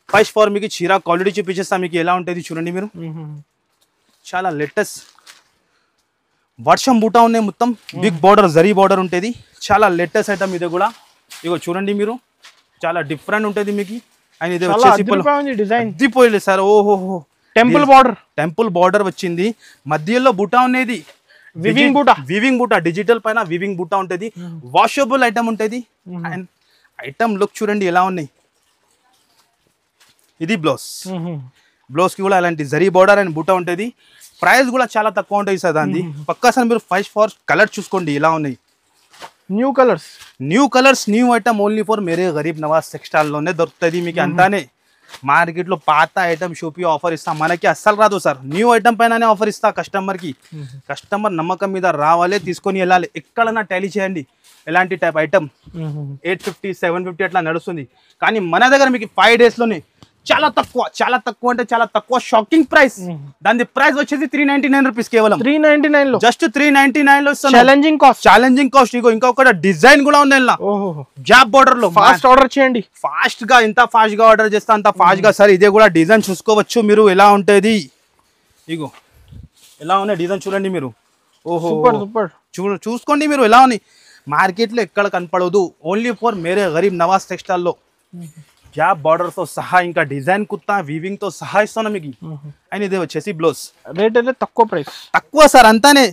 ఫస్ట్ ఫార్ మీకు చీర క్వాలిటీ చూపించేస్తా మీకు ఎలా ఉంటుంది చూడండి మీరు. చాలా లేటెస్ట్ వర్షం బూటా ఉన్నాయి మొత్తం, బిగ్ బార్డర్ జరీ బార్డర్ ఉంటుంది. చాలా లేటెస్ట్ ఐటమ్ ఇది కూడా. ఇగో చూడండి మీరు, చాలా డిఫరెంట్ ఉంటుంది మీకు. అండ్ ఇది వచ్చేసి సార్. ఓహో టెంపుల్ బార్డర్ వచ్చింది, మధ్యలో బూటా ఉన్నది, వివింగ్ బూటా డిజిటల్ పైన వివింగ్ బూటా ఉంటుంది. వాషబుల్ ఐటమ్ ఉంటుంది. అండ్ ఐటమ్ లుక్ చూడండి ఎలా ఉన్నాయి. ఇది బ్లౌజ్ కి కూడా అలాంటి జరీ బార్డర్ అండ్ బూటా ఉంటుంది. ప్రైస్ కూడా చాలా తక్కువ ఉంటుంది సార్ దాన్ని. పక్కాసారి మీరు ఫస్ట్ ఫార్ కలర్ చూసుకోండి ఎలా ఉన్నాయి. New colours new item, only for Mere Garib Nawaz textile లోనే దొరుకుతుంది మీకు అంతానే. మార్కెట్ లో పాత ఐటమ్ చూపి ఆఫర్ ఇస్తా, మనకి అస్సలు రాదు సార్. న్యూ ఐటమ్ పైననే ఆఫర్ ఇస్తా కస్టమర్ కి. కస్టమర్ నమ్మకం మీద రావాలి, తీసుకొని వెళ్ళాలి. ఎక్కడన్నా టాలీ చేయండి ఎలాంటి టైప్ ఐటమ్ 850 750 అట్లా నడుస్తుంది. కానీ మన దగ్గర మీకు 5 days లోనే చాలా తక్కువ అంటే చాలా తక్కువ షాకింగ్ ప్రైస్. దాని ప్రైస్ వచ్చేసి 399 రూపీస్ కేవలం. 399 లో జస్ట్ 399 లో ఇస్తాను. Challenging cost. ఇగో ఇంకొక డిజైన్ కూడా ఉంది ఇలా గ్యాప్ బోర్డర్ లో. ఫాస్ట్ ఆర్డర్ చేయండి. ఫాస్ట్ గా ఎంత ఫాస్ట్ గా ఆర్డర్ చేస్తా అంత ఫాస్ట్ గా. సార్ ఇదే కూడా డిజైన్ చూసుకోవచ్చు మీరు ఎలా ఉంటది. ఇగో ఎలా ఉన్నాయి డిజైన్ చూడండి మీరు. ఓహో సూపర్ చూసుకోండి మీరు ఎలా ఉన్నాయి. మార్కెట్ లో ఎక్కడ కనపడదు. Only for Mere Garib Nawaz textile లో గ్యాప్ బార్డర్ తో సహా ఇంకా డిజైన్ కుత్తా వీవింగ్ తో సహా ఇస్తాను మీకు. అండ్ ఇదే వచ్చేసి బ్లౌజ్. రేట్ అయితే తక్కువ ప్రైస్. తక్కువ సార్ అంతానే.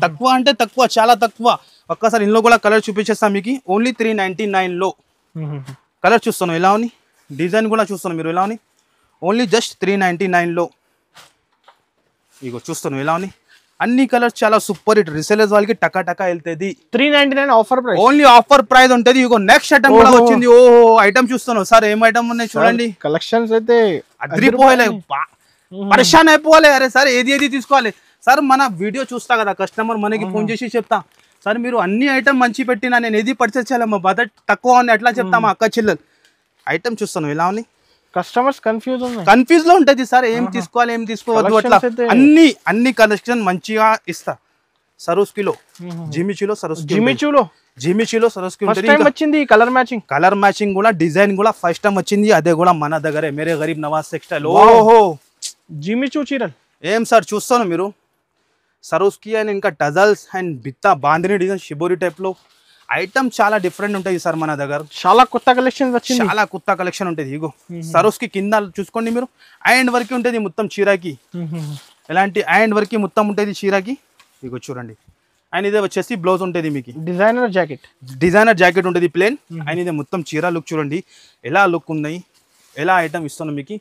తక్కువ అంటే తక్కువ, చాలా తక్కువ. ఒక్కసారి ఇందులో కూడా కలర్ చూపించేస్తాను మీకు. ఓన్లీ 399 లో కలర్ చూస్తాను ఎలా ఉంది. డిజైన్ కూడా చూస్తాను మీరు ఎలా ఉంది. ఓన్లీ జస్ట్ 399 లో ఇగో చూస్తాను ఎలా ఉంది. అన్ని కలర్స్ చాలా సూపర్ హిట్. రీసేలర్స్ వాళ్ళకి టకా టకా వెళ్తుంది. 399 offer price. Only offer price ఉంటది. ఇగో నెక్స్ట్ ఐటమ్ కూడా వచ్చింది. ఓహో ఐటమ్ చూస్తాను సార్. ఏం ఐటమ్ ఉన్నాయి చూడండి. కలెక్షన్స్ అయితే అదిరిపోలే, పరిశాన్ అయిపోవాలి. అరే సార్ ఏది తీసుకోవాలి సార్. మన వీడియో చూస్తా కదా కస్టమర్ మనకి ఫోన్ చేసి చెప్తా సార్ మీరు అన్ని ఐటమ్ మంచి పెట్టినా నేను ఏది పర్చేస్ చేయాలి మా బడ్జెట్ తక్కువ ఉంది అట్లా చెప్తా మా అక్క చెల్లెలు. ఐటమ్ చూస్తాను ఎలా ఉంది. కస్టమర్స్ కన్ఫ్యూజ్ లో ఉంటది సార్ ఏం తీసుకోవాలి ఏం తీసుకోవద్దు అట్లా. అన్ని కలెక్షన్ మంచిగా ఇస్తా. సరోస్కిలో జిమిచీలో సరోస్కి వచ్చింది. కలర్ మ్యాచింగ్ కూడా డిజైన్ కూడా ఫస్ట్ టైం వచ్చింది. అదే కూడా మన దగ్గరే మేరే గరీబ్ నవాజ్ టెక్స్టైల్. ఓహో జిమిచూ చీరలు ఏం సార్ చూస్తాను మీరు. సరోస్కి అండ్ ఇంకా టజల్స్ అండ్ బిత్తా బాందిని డిజైన్ షిబోరి టైప్ లో ఐటమ్ చాలా డిఫరెంట్ ఉంటాయి సార్ మన దగ్గర. చాలా కొత్త కలెక్షన్ వచ్చింది. చాలా కొత్త కలెక్షన్ ఉంటుంది. ఇగో సరోస్కి కింద చూసుకోండి మీరు. ఐండ్ వరకు ఉంటుంది మొత్తం చీరాకి. ఎలాంటి ఐండ్ వరకు మొత్తం ఉంటుంది చీరాకి. ఇగో చూడండి. అండ్ ఇదే వచ్చేసి బ్లౌజ్ ఉంటుంది మీకు. డిజైనర్ జాకెట్ ఉంటుంది ప్లేన్. అండ్ ఇదే మొత్తం చీర లుక్ చూడండి ఎలా లుక్ ఉన్నాయి. ఎలా ఐటమ్ ఇస్తున్నాం మీకు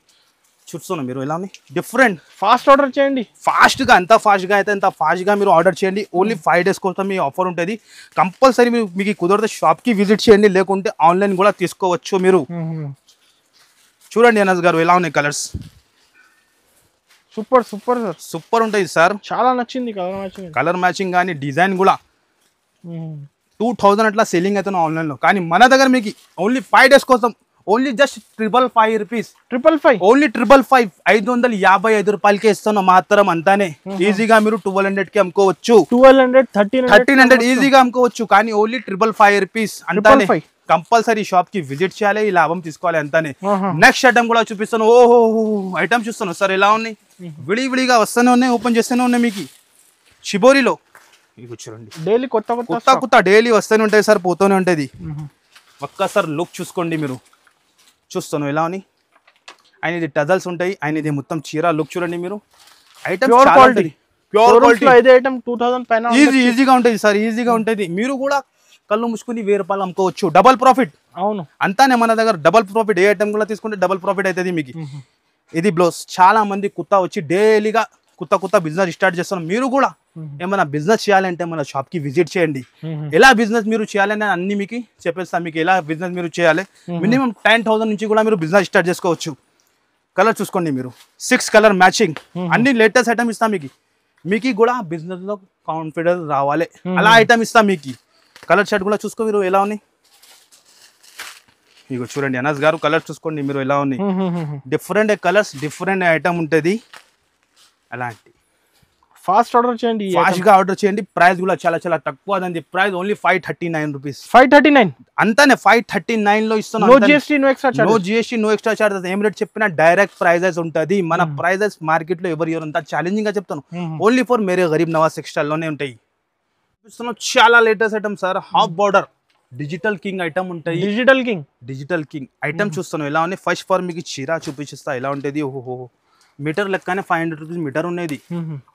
చూస్తున్నాం మీరు ఎలా ఉన్నాయి. డిఫరెంట్. ఫాస్ట్ ఆర్డర్ చేయండి. ఫాస్ట్గా ఎంత ఫాస్ట్గా అయితే అంత ఫాస్ట్గా మీరు ఆర్డర్ చేయండి. ఓన్లీ 5 days కోసం మీ ఆఫర్ ఉంటుంది. కంపల్సరీ మీకు కుదిరితే షాప్కి విజిట్ చేయండి, లేకుంటే ఆన్లైన్ కూడా తీసుకోవచ్చు మీరు. చూడండి అనస్ గారు ఎలా ఉన్నాయి కలర్స్. సూపర్ సూపర్ ఉంటుంది సార్. చాలా నచ్చింది కలర్ మ్యాచింగ్ కానీ డిజైన్ కూడా 2000 అట్లా సెల్లింగ్ అవుతున్నాం ఆన్లైన్లో. కానీ మన దగ్గర మీకు ఓన్లీ 5 days కోసం ఓన్లీ జస్ట్ 555 రూపీస్. 555 ఓన్లీ 555 555 రూపాయలకే ఇస్తున్నాం మాత్రం. అంతానే ఈజీగా మీరు 1200 కి అమ్ముకోవచ్చు. 1300 ఈజీగా అమ్ముకోవచ్చు. కానీ ఓన్లీ 555 రూపీస్ అంతానే. కంపల్సరీ షాప్ కి విజిట్ చేయాలి, ఈ లాభం తీసుకోవాలి అంతానే. నెక్స్ట్ ఐటమ్ కూడా చూపిస్తాను. ఓహో ఐటమ్ చూస్తాను సార్ ఎలా ఉన్నాయి. విడివిడిగా వస్తూనే ఉన్నాయి, ఓపెన్ చేస్తూనే ఉన్నాయి మీకు. షిబోరిలో ఇవి చూడండి డైలీ కొత్త డైలీ వస్తూనే ఉంటాయి సార్, పోతూనే ఉంటుంది. ఒక్కసారి లుక్ చూసుకోండి మీరు. చూస్తాను ఎలా అని. ఆయన ఇది టజల్స్ ఉంటాయి. ఆయన ఇది మొత్తం చీర లుక్ చూడండి మీరు. Item pure quality. ఈజీగా ఉంటుంది సార్, ఈజీగా ఉంటుంది. మీరు కూడా కళ్ళు ముసుకుని 1000 రూపాయలు అమ్ముకోవచ్చు. Double profit. అవును అంతానే మన దగ్గర డబల్ ప్రాఫిట్. ఏ ఐటమ్ కూడా తీసుకుంటే డబల్ ప్రాఫిట్ అవుతుంది మీకు. ఇది బ్లౌజ్. చాలా మంది కొత్త వచ్చి డైలీగా కొత్త బిజినెస్ స్టార్ట్ చేస్తున్నాం. మీరు కూడా ఏమైనా బిజినెస్ చేయాలంటే మన షాప్ కి విజిట్ చేయండి. ఎలా బిజినెస్ మీరు చేయాలని అన్ని మీకు చెప్పేస్తాను. మీకు ఎలా బిజినెస్ మీరు చేయాలి. మినిమం 10,000 నుంచి కూడా మీరు బిజినెస్ స్టార్ట్ చేసుకోవచ్చు. కలర్ చూసుకోండి మీరు. 6 కలర్ మ్యాచింగ్ అన్ని లేటెస్ట్ ఐటమ్ ఇస్తాం మీకు కూడా బిజినెస్ లో కాన్ఫిడెన్స్ రావాలి. అలా ఐటమ్ ఇస్తాం మీకు. కలర్ షర్ట్ కూడా చూసుకో మీరు ఎలా ఉన్నాయి. ఇగో చూడండి అనస్ గారు కలర్ చూసుకోండి మీరు ఎలా ఉన్నాయి. డిఫరెంట్ కలర్స్, డిఫరెంట్ ఐటమ్ ఉంటుంది. అలాంటి ఫాస్ట్ ఆర్డర్ చేయండి, ఫాస్ట్ గా ఆర్డర్ చేయండి. ప్రైస్ కూడా చాలా చాలా తక్కువ. దాని ప్రైస్ ఓన్లీ 539 రూపీస్. 539 అంతానే. 539 లో ఇస్తున్నాం. No GST no extra charges. ఏం రేట్ చెప్పినా డైరెక్ట్ ప్రైజెస్ ఉంటుంది. మన ప్రైజెస్ మార్కెట్ లో ఎవరు అంతా ఛాలెంజింగ్ గా చెప్తాను. Only for Mere Garib Nawaz textile లోనే ఉంటాయి. చాలా latest item sir. Half border digital king item ఉంటాయి. డిజిటల్ కింగ్ ఐటమ్ చూస్తాను ఎలా ఉన్నాయి. ఫస్ట్ ఫర్ మీకు చీర చూపించిస్తా ఎలా ఉంటుంది. ఓహో మీటర్ లెక్కనే 500 రూపీస్ మీటర్ ఉన్నది.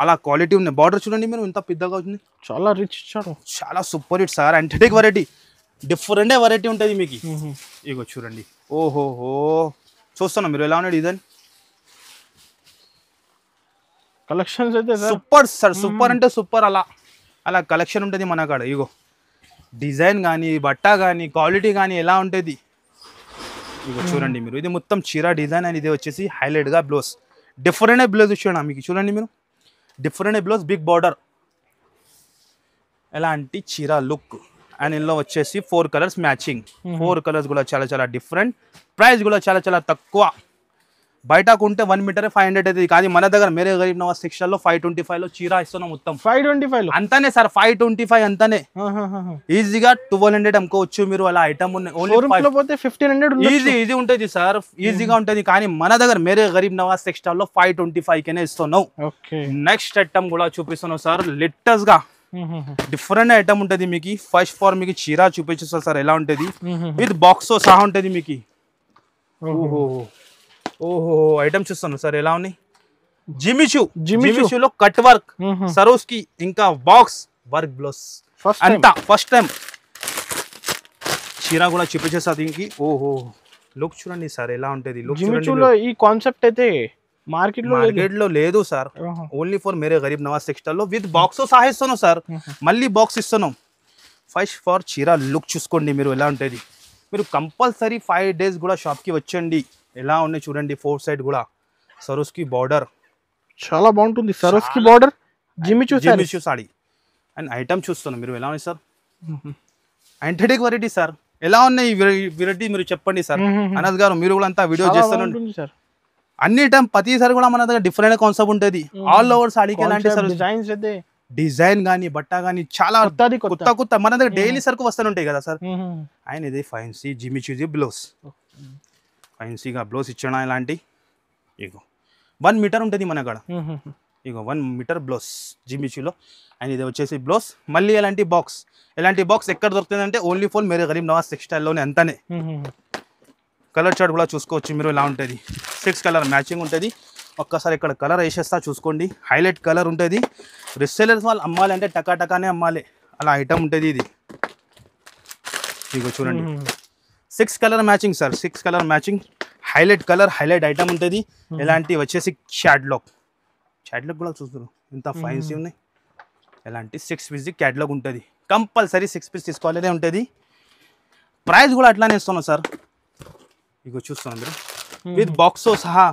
అలా క్వాలిటీ ఉన్నాయి. బార్డర్ చూడండి మీరు ఎంత పెద్దగా ఉంది. చాలా రిచ్ ఇచ్చారు. చాలా super hit sir. Authentic variety, different variety ఉంటుంది మీకు. ఇగో చూడండి. ఓహోహో చూస్తున్నా మీరు ఎలా ఉన్నాయి డిజైన్. కలెక్షన్స్ అయితే సూపర్ సార్. సూపర్ అంటే సూపర్. అలా కలెక్షన్ ఉంటుంది మన కాడ. ఇగో డిజైన్ కానీ బట్ట కానీ క్వాలిటీ కానీ ఎలా ఉంటుంది. ఇగో చూడండి మీరు. ఇది మొత్తం చీర డిజైన్ అని. ఇది వచ్చేసి హైలైట్ గా బ్లౌజ్. డిఫరెంట్ బ్లౌజ్ చూడండి మీకు. చూడండి మీరు. డిఫరెంట్ బ్లౌజ్, బిగ్ బార్డర్, ఎలాంటి చీర లుక్. అండ్ ఇందులో వచ్చేసి 4 కలర్స్ మ్యాచింగ్. 4 కలర్స్ కూడా చాలా చాలా డిఫరెంట్. ప్రైస్ కూడా చాలా చాలా తక్కువ. బయట కొంటే 1 మీటర్ 500 అవుతుంది, కానీ మన దగ్గర మేరే గరీబ్ నవాజ్ టెక్స్టైల్ లో 525 లో చీర ఇస్తున్నాం మొత్తం. 525 లో అంతానే సార్, 525 అంతానే. ఈజీగా 1200 అమ్ముకోవచ్చు మీరు. అలా ఐటమ్ ఉన్నాయి. ఓన్లీ లో పోతే 1500 ఈజీ ఉంటుంది సార్, ఈజీగా ఉంటుంది. కానీ మన దగ్గర మేరే గరీబ్ నవాజ్ టెక్స్టైల్ లో 525 కేనే ఇస్తున్నావు. ఓకే, నెక్స్ట్ ఐటమ్ కూడా చూపిస్తున్నావు సార్, లేటెస్ట్ గా డిఫరెంట్ ఐటమ్ ఉంటుంది మీకు. ఫస్ట్ ఫార్ మీకు చీర చూపించేస్తా సార్ ఎలా ఉంటుంది, విత్ బాక్స్ తో సహా ఉంటుంది మీకు. ఓహో ఓహో ఐటమ్ చూస్తాను సార్ ఎలా ఉన్నాయి. జిమిచూ లో కట్ వర్క్ సరోస్ కి, ఇంకా బాక్స్ వర్క్ బ్లౌజ్ అంతా ఫస్ట్ టైం. చీర కూడా చూపించేస్తా దీనికి. ఓహో లుక్ చూడండి సార్ ఎలా ఉంటుంది. జిమిచూలో ఈ కాన్సెప్ట్ అయితే మార్కెట్ లో లేదు sir, only for Mere Garib Nawaz textile లో విత్ బాక్స్ తో సహా ఇస్తున్నాం సార్. మళ్ళీ బాక్స్ ఇస్తున్నాం. ఫస్ట్ ఫార్ చీర లుక్ చూసుకోండి మీరు ఎలా ఉంటుంది. మీరు కంపల్సరీ 5 days కూడా షాప్ కి వచ్చండి. ఎలా ఉన్నాయి చూడండి. 4 side కూడా సరోస్కి బార్డర్ చాలా బాగుంటుంది. సరోస్కి border Jimmy Choo saree and item చూస్తున్నాం మీరు ఎలా ఉన్నాయి సార్. యాంటిక్ వెరైటీ సార్ ఎలా ఉన్నాయి వెరైటీ మీరు చెప్పండి సార్. అనస్ గారు మీరు కూడా అంతా వీడియో చేస్తానండి సార్. అన్ని ఐటమ్ ప్రతిసారి కూడా మన దగ్గర డిఫరెంట్ కాన్సెప్ట్ ఉంటుంది. ఆల్ ఓవర్ సాడీకి ఎలాంటి సార్ డిజైన్స్ అయితే డిజైన్ గానీ బట్ట గానీ చాలా కొత్త మన దగ్గర డైలీ సరుకు వస్తూనే ఉంటాయి కదా సార్. ఆయన ఇది ఫైన్సీ జిమిచూది బ్లౌజ్, ఫైన్సీగా బ్లౌజ్ ఇచ్చాడు ఇలాంటి. ఇగో 1 మీటర్ ఉంటుంది మన కాడ. ఇగో 1 మీటర్ బ్లౌజ్ జిమిచూలో. అండ్ ఇది వచ్చేసి బ్లౌజ్. మళ్ళీ ఎలాంటి బాక్స్ ఎక్కడ దొరుకుతుంది అంటే ఓన్లీ ఫోర్ మేరే గరీబ్ నవాజ్ టెక్స్టైల్లోనే అంతానే. కలర్ చార్ట్ కూడా చూసుకోవచ్చు మీరు ఎలా ఉంటుంది. 6 కలర్ మ్యాచింగ్ ఉంటుంది. ఒక్కసారి ఇక్కడ కలర్ వేసేస్తా చూసుకోండి. హైలైట్ కలర్ ఉంటుంది. రిసెలర్స్ వాళ్ళు అమ్మాలి అంటే టకాటకానే అమ్మాలి, అలా ఐటమ్ ఉంటుంది ఇది. ఇగో చూడండి 6 colour matching sir. 6 colour matching highlight item ఉంటుంది. ఎలాంటి వచ్చేసి షాడ్లాక్ కూడా చూస్తున్నారు ఎంత ఫైన్సీ ఉన్నాయి. ఎలాంటి 6 piece క్యాట్లాగ్ ఉంటుంది. కంపల్సరీ 6 piece తీసుకోవాలనే ఉంటుంది. ప్రైస్ కూడా అట్లానే ఇస్తున్నాం సార్. ఇగో చూస్తున్నాం మీరు విత్ బాక్స్ సహా.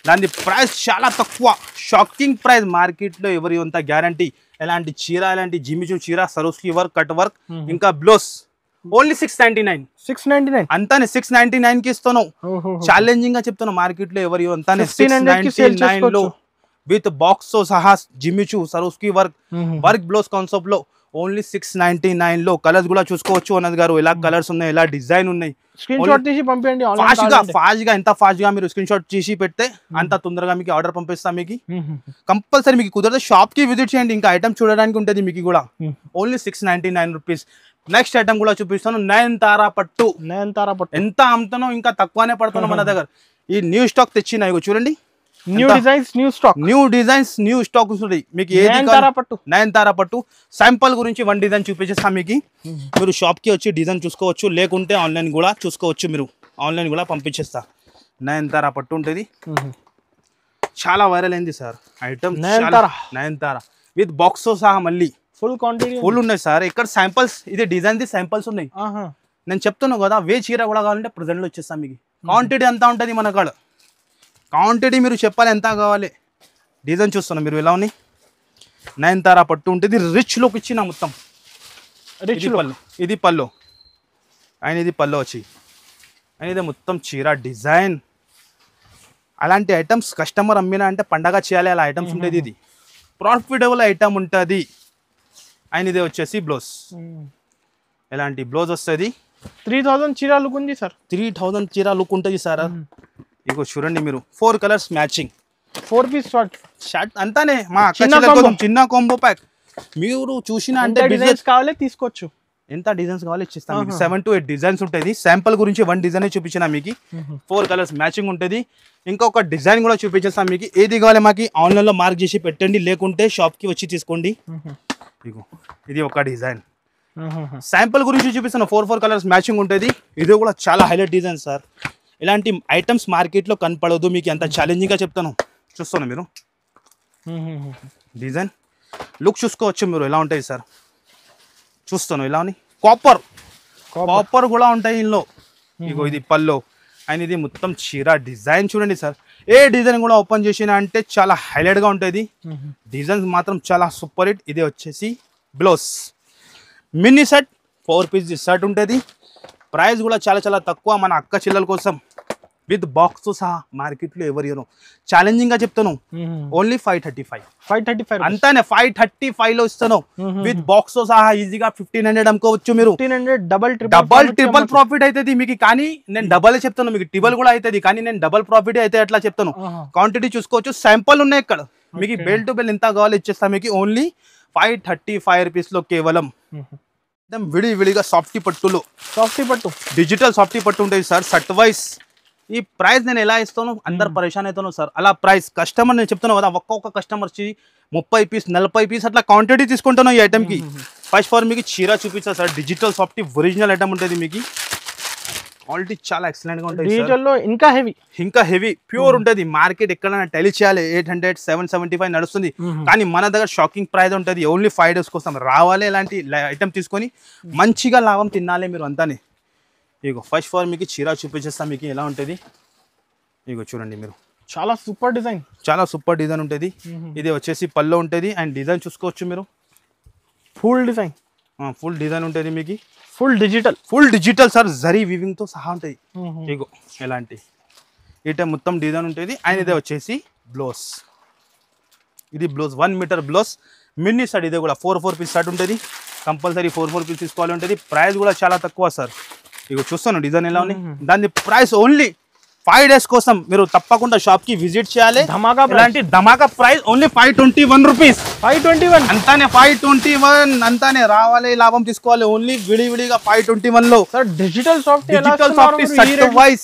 దాని ప్రైస్ చాలా తక్కువ, షాకింగ్ ప్రైస్. మార్కెట్లో ఎవరి అంత గ్యారంటీ. ఎలాంటి చీర, ఎలాంటి జిమిచూ చీర, సరోస్కి వర్క్, కట్ వర్క్, ఇంకా బ్లౌజ్ ఓన్లీ 699 అంతానే. 699 కి ఇస్తున్నావు. ఛాలెంజింగ్ గా చెప్తున్నావు. మార్కెట్ లో ఎవరి అంతానే 699 లో విత్ బాక్స్ తో సహా జిమిచూ సరోస్కి వర్క్ బ్లౌజ్ కాన్సెప్ట్ లో ఓన్లీ 699 లో. కలర్స్ కూడా చూసుకోవచ్చు అనద్ గారు. ఎలా కలర్స్ ఉన్నాయి, ఎలా డిజైన్ ఉన్నాయి. స్క్రీన్ షాట్ తీసి పంపండి. ఫాస్ట్ గా ఎంత ఫాస్ట్ గా మీరు స్క్రీన్ షాట్ తీసి పెడితే అంత తొందరగా మీకు ఆర్డర్ పంపిస్తాం. మీకు కంపల్సరీ మీకు కుదిరితే షాప్ కి విజిట్ చేయండి. ఇంకా ఐటమ్ చూడడానికి ఉంటుంది మీకు కూడా. Only 699 rupees. నెక్స్ట్ ఐటమ్ కూడా చూపిస్తాను. నయనతారా పట్టు ఎంత అమ్ముతానో ఇంకా తక్కువనే పడుతున్నాం మన దగ్గర. ఈ న్యూ స్టాక్ తెచ్చిన ఇగో చూడండి. న్యూ డిజైన్స్ న్యూ స్టాక్ ఉంటుంది మీకు. నయనతారా పట్టు శాంపుల్ గురించి 1 డిజైన్ చూపించేస్తాం మీకు. మీరు షాప్ కి వచ్చి డిజైన్ చూసుకోవచ్చు, లేకుంటే ఆన్లైన్ కూడా చూసుకోవచ్చు. మీరు ఆన్లైన్ కూడా పంపించేస్తా. నయనతారా పట్టు ఉంటుంది. చాలా వైరల్ అయింది sir item. Nayanthara with box సహా మళ్ళీ ఫుల్ ఉన్నాయి సార్. ఇక్కడ శాంపుల్స్, ఇది డిజైన్ ది శాంపుల్స్ ఉన్నాయి. నేను చెప్తున్నాను కదా, వే చీర కూడా కావాలంటే ప్రజెంట్ లో వచ్చేస్తాం మీకు. క్వాంటిటీ ఎంత ఉంటుంది మన కాడ, క్వాంటిటీ మీరు చెప్పాలి ఎంత కావాలి. డిజైన్ చూస్తున్నాం మీరు ఎలా ఉన్నాయి. నయనతారా పట్టు ఉంటుంది. రిచ్ లుక్ ఇచ్చిన మొత్తం. ఇది పళ్ళు అండ్ ఇది పళ్ళు వచ్చి అండ్ ఇది మొత్తం చీర డిజైన్. అలాంటి ఐటమ్స్ కస్టమర్ అమ్మినా అంటే పండగ చేయాలి, అలా ఐటమ్స్ ఉంటుంది. ఇది ప్రాఫిటబుల్ ఐటమ్ ఉంటుంది. అండ్ ఇది వచ్చేసి బ్లౌజ్. ఎలాంటి బ్లౌజ్ వస్తుంది. 3000 చీర లుక్ ఉంది సార్. 3000 చీర లుక్ ఉంటుంది సార్. ఇగో చూడండి మీరు 4 కలర్స్ మ్యాచింగ్. 4 piece షర్ట్ అంతానే. మా చిన్న కాంబో ప్యాక్ మీరు చూసిన అంటే డిజైన్స్ కావాలి తీసుకోవచ్చు. ఎంత డిజైన్స్ కావాలి ఇచ్చిస్తాం మీకు. 7 to 8 డిజైన్స్ ఉంటుంది. శాంపుల్ గురించి 1 డిజైన్ చూపించిన మీకు. 4 కలర్స్ మ్యాచింగ్ ఉంటుంది. ఇంకొక డిజైన్ కూడా చూపించేస్తాం మీకు. ఏది కావాలి మాకు ఆన్లైన్ లో మార్క్ చేసి పెట్టండి, లేకుంటే షాప్ కి వచ్చి తీసుకోండి. ఇగో ఇది ఒక డిజైన్. శాంపుల్ గురించి చూపిస్తాను. 4 కలర్స్ మ్యాచింగ్ ఉంటుంది. ఇది కూడా చాలా హైలైట్ డిజైన్ సార్. ఇలాంటి ఐటమ్స్ మార్కెట్ లో కనపడదు మీకు. ఎంత ఛాలెంజింగ్ గా చెప్తాను. చూస్తాను మీరు డిజైన్ లుక్ చూసుకోవచ్చు మీరు ఎలా ఉంటాయి సార్. చూస్తాను ఎలా ఉన్నాయి. కాపర్ కూడా ఉంటాయి ఇందులో. ఇగో ఇది పల్లో అండ్ ఇది మొత్తం చీర డిజైన్ చూడండి సార్. ఏ డిజైన్ కూడా ఓపెన్ చేసినా అంటే చాలా హైలైట్ గా ఉంటుంది. డిజైన్స్ మాత్రం చాలా సూపర్ హిట్. ఇది వచ్చేసి blouse mini set 4 piece shirt ఉంటుంది. ప్రైస్ కూడా చాలా తక్కువ మన అక్క చెల్లెల కోసం. విత్ బాక్స్ తో సహా మార్కెట్ లో ఎవరు ఇవ్వను. ఛాలెంజింగ్ గా చెప్తాను, ఓన్లీ 535. 535 అంతానే 535 లో ఇస్తాను విత్ బాక్స్ తో సహా. ఈజీగా 1500 అమ్ముకోవచ్చు మీరు. 1500 డబల్ ట్రిపుల్ ప్రాఫిట్ అవుతుంది మీకు. కానీ నేను డబల్ చెప్తాను, మీకు ట్రిపుల్ కూడా అవుతుంది, కానీ నేను డబల్ ప్రాఫిట్ అయితే ఎట్లా చెప్తాను. క్వాంటిటీ చూసుకోవచ్చు, శాంపుల్ ఉన్నాయి ఇక్కడ మీకు. బెల్ టు బెల్ ఎంత కావాలో ఇచ్చేస్తా మీకు. ఓన్లీ 535 రూపీస్ లో కేవలం. విడివిడిగా సాఫ్టీ పట్టులో, సాఫ్టీ పట్టు డిజిటల్ సాఫ్టీ పట్టు ఉంటుంది సార్. షర్ట్ వైస్ ఈ ప్రైస్ నేను ఎలా ఇస్తాను, అందరు పరేషాన్ అవుతాను సార్. అలా ప్రైస్ కస్టమర్ నేను చెప్తాను కదా, ఒక్కొక్క కస్టమర్ వచ్చి 30 పీస్ 40 పీస్ అట్లా క్వాంటిటీ తీసుకుంటాను ఈ ఐటమ్కి. ఫస్ట్ ఫర్ మీకు చీర చూపిస్తా sir. Digital softy original item ఉంటుంది మీకు. క్వాలిటీ చాలా ఎక్సలెంట్ గా ఉంటుంది. డిజిటల్ లో ఇంకా హెవీ ప్యూర్ ఉంటుంది. మార్కెట్ ఎక్కడైనా టెలి చేయాలి 800 775 నడుస్తుంది, కానీ మన దగ్గర షాకింగ్ ప్రైస్ ఉంటుంది. ఓన్లీ 5 డేస్ కోసం రావాలి, ఇలాంటి ఐటమ్ తీసుకొని మంచిగా లాభం తినాలి మీరు అంతానే. ఇగో ఫస్ట్ ఫర్ మీకు చీర చూపించేస్తా మీకు ఎలా ఉంటుంది. ఇగో చూడండి మీరు, చాలా సూపర్ డిజైన్, చాలా సూపర్ డిజైన్ ఉంటుంది. ఇది వచ్చేసి పల్లో ఉంటుంది. అండ్ డిజైన్ చూసుకోవచ్చు మీరు, ఫుల్ డిజైన్ ఉంటుంది మీకు. Full digital sir. Zari weaving తో సహా ఉంటుంది. ఇగో ఎలాంటి ఇట మొత్తం డిజైన్ ఉంటుంది. అండ్ ఇదే వచ్చేసి బ్లౌజ్. ఇది blouse 1 metre blouse mini shirt. ఇదే కూడా 4 పీస్ షర్ట్ ఉంటుంది. కంపల్సరీ 4 పీస్ తీసుకోవాలి ఉంటుంది. ప్రైస్ కూడా చాలా తక్కువ సార్. ఇగో చూస్తాను డిజైన్ ఎలా ఉంది. దాని ప్రైస్ ఓన్లీ 5 డేస్ కోసం మీరు తప్పకుండా షాప్ కి విజిట్ చేయాలి. ఇలాంటి ధమాకా ప్రైస్ ఓన్లీ 521 రూపీస్. 521 అంతానే. 521 అంతానే రావాలి, లాభం తీసుకోవాలి. ఓన్లీ విడివిడిగా 521 లో sir. Digital softy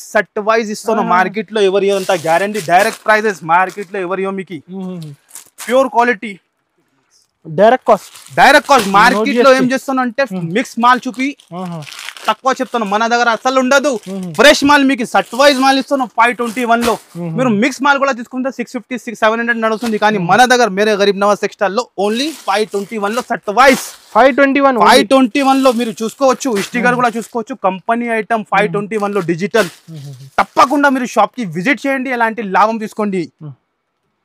set wise ఇస్తాను. మార్కెట్ లో ఎవరి అంత గ్యారంటీ. డైరెక్ట్ ప్రైజెస్ మార్కెట్ లో ఎవరియో మీకు. Pure quality, direct cost. Market లో ఏం చేస్తాను అంటే మిక్స్ మాల్ చూపి తక్కువ చెప్తాను. మన దగ్గర అసలు ఉండదు. ఫ్రెష్ మాల్ మీకు సెట్ వైజ్ మాల్ ఇస్తాను 521 లో. మీరు మిక్స్ మాల్ కూడా తీసుకుంటే 650 700 నడుస్తుంది, కానీ మన దగ్గర మేరే గరీబ్ నవాజ్ టెక్స్టైల్ లో ఓన్లీ 521 లో సెట్ వైజ్. 521 లో మీరు చూసుకోవచ్చు. స్టిక్కర్ కూడా చూసుకోవచ్చు. కంపెనీ ఐటమ్ 521 లో డిజిటల్. తప్పకుండా మీరు షాప్ కి విజిట్ చేయండి, ఎలాంటి లాభం తీసుకోండి.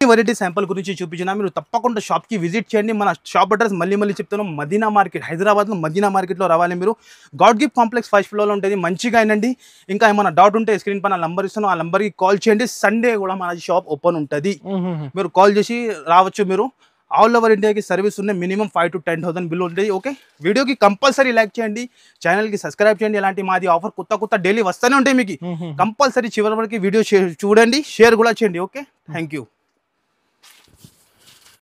వెరైటీ శాంపుల్ గురించి చూపించిన మీరు తప్పకుండా షాప్ కి విజిట్ చేయండి. మన షాప్ అడ్రస్ మళ్ళీ చెప్తాను, మదీనా మార్కెట్, హైదరాబాద్ లో మదీనా మార్కెట్ లో రావాలి మీరు. God Gift complex 1st floor లో ఉంటుంది. మంచిగా అయినండి. ఇంకా ఏమైనా డౌట్ ఉంటే స్క్రీన్ పైన నంబర్ ఇస్తాను, ఆ నంబర్ కి కాల్ చేయండి. సండే కూడా మన షాప్ ఓపెన్ ఉంటుంది. మీరు కాల్ చేసి రావచ్చు. మీరు ఆల్ ఓవర్ ఇండియాకి సర్వీస్ ఉన్నాయి. మినిమం 5 to 10,000 బిల్ ఉంటుంది. ఓకే, వీడియోకి కంపల్సరీ లైక్ చేయండి, ఛానల్ కి సబ్స్క్రైబ్ చేయండి. ఇలాంటి మాది ఆఫర్ కొత్త డైలీ వస్తూనే ఉంటాయి మీకు. కంపల్సరీ చివరి వరకు వీడియో చూడండి, షేర్ కూడా చేయండి. Okay, thank you.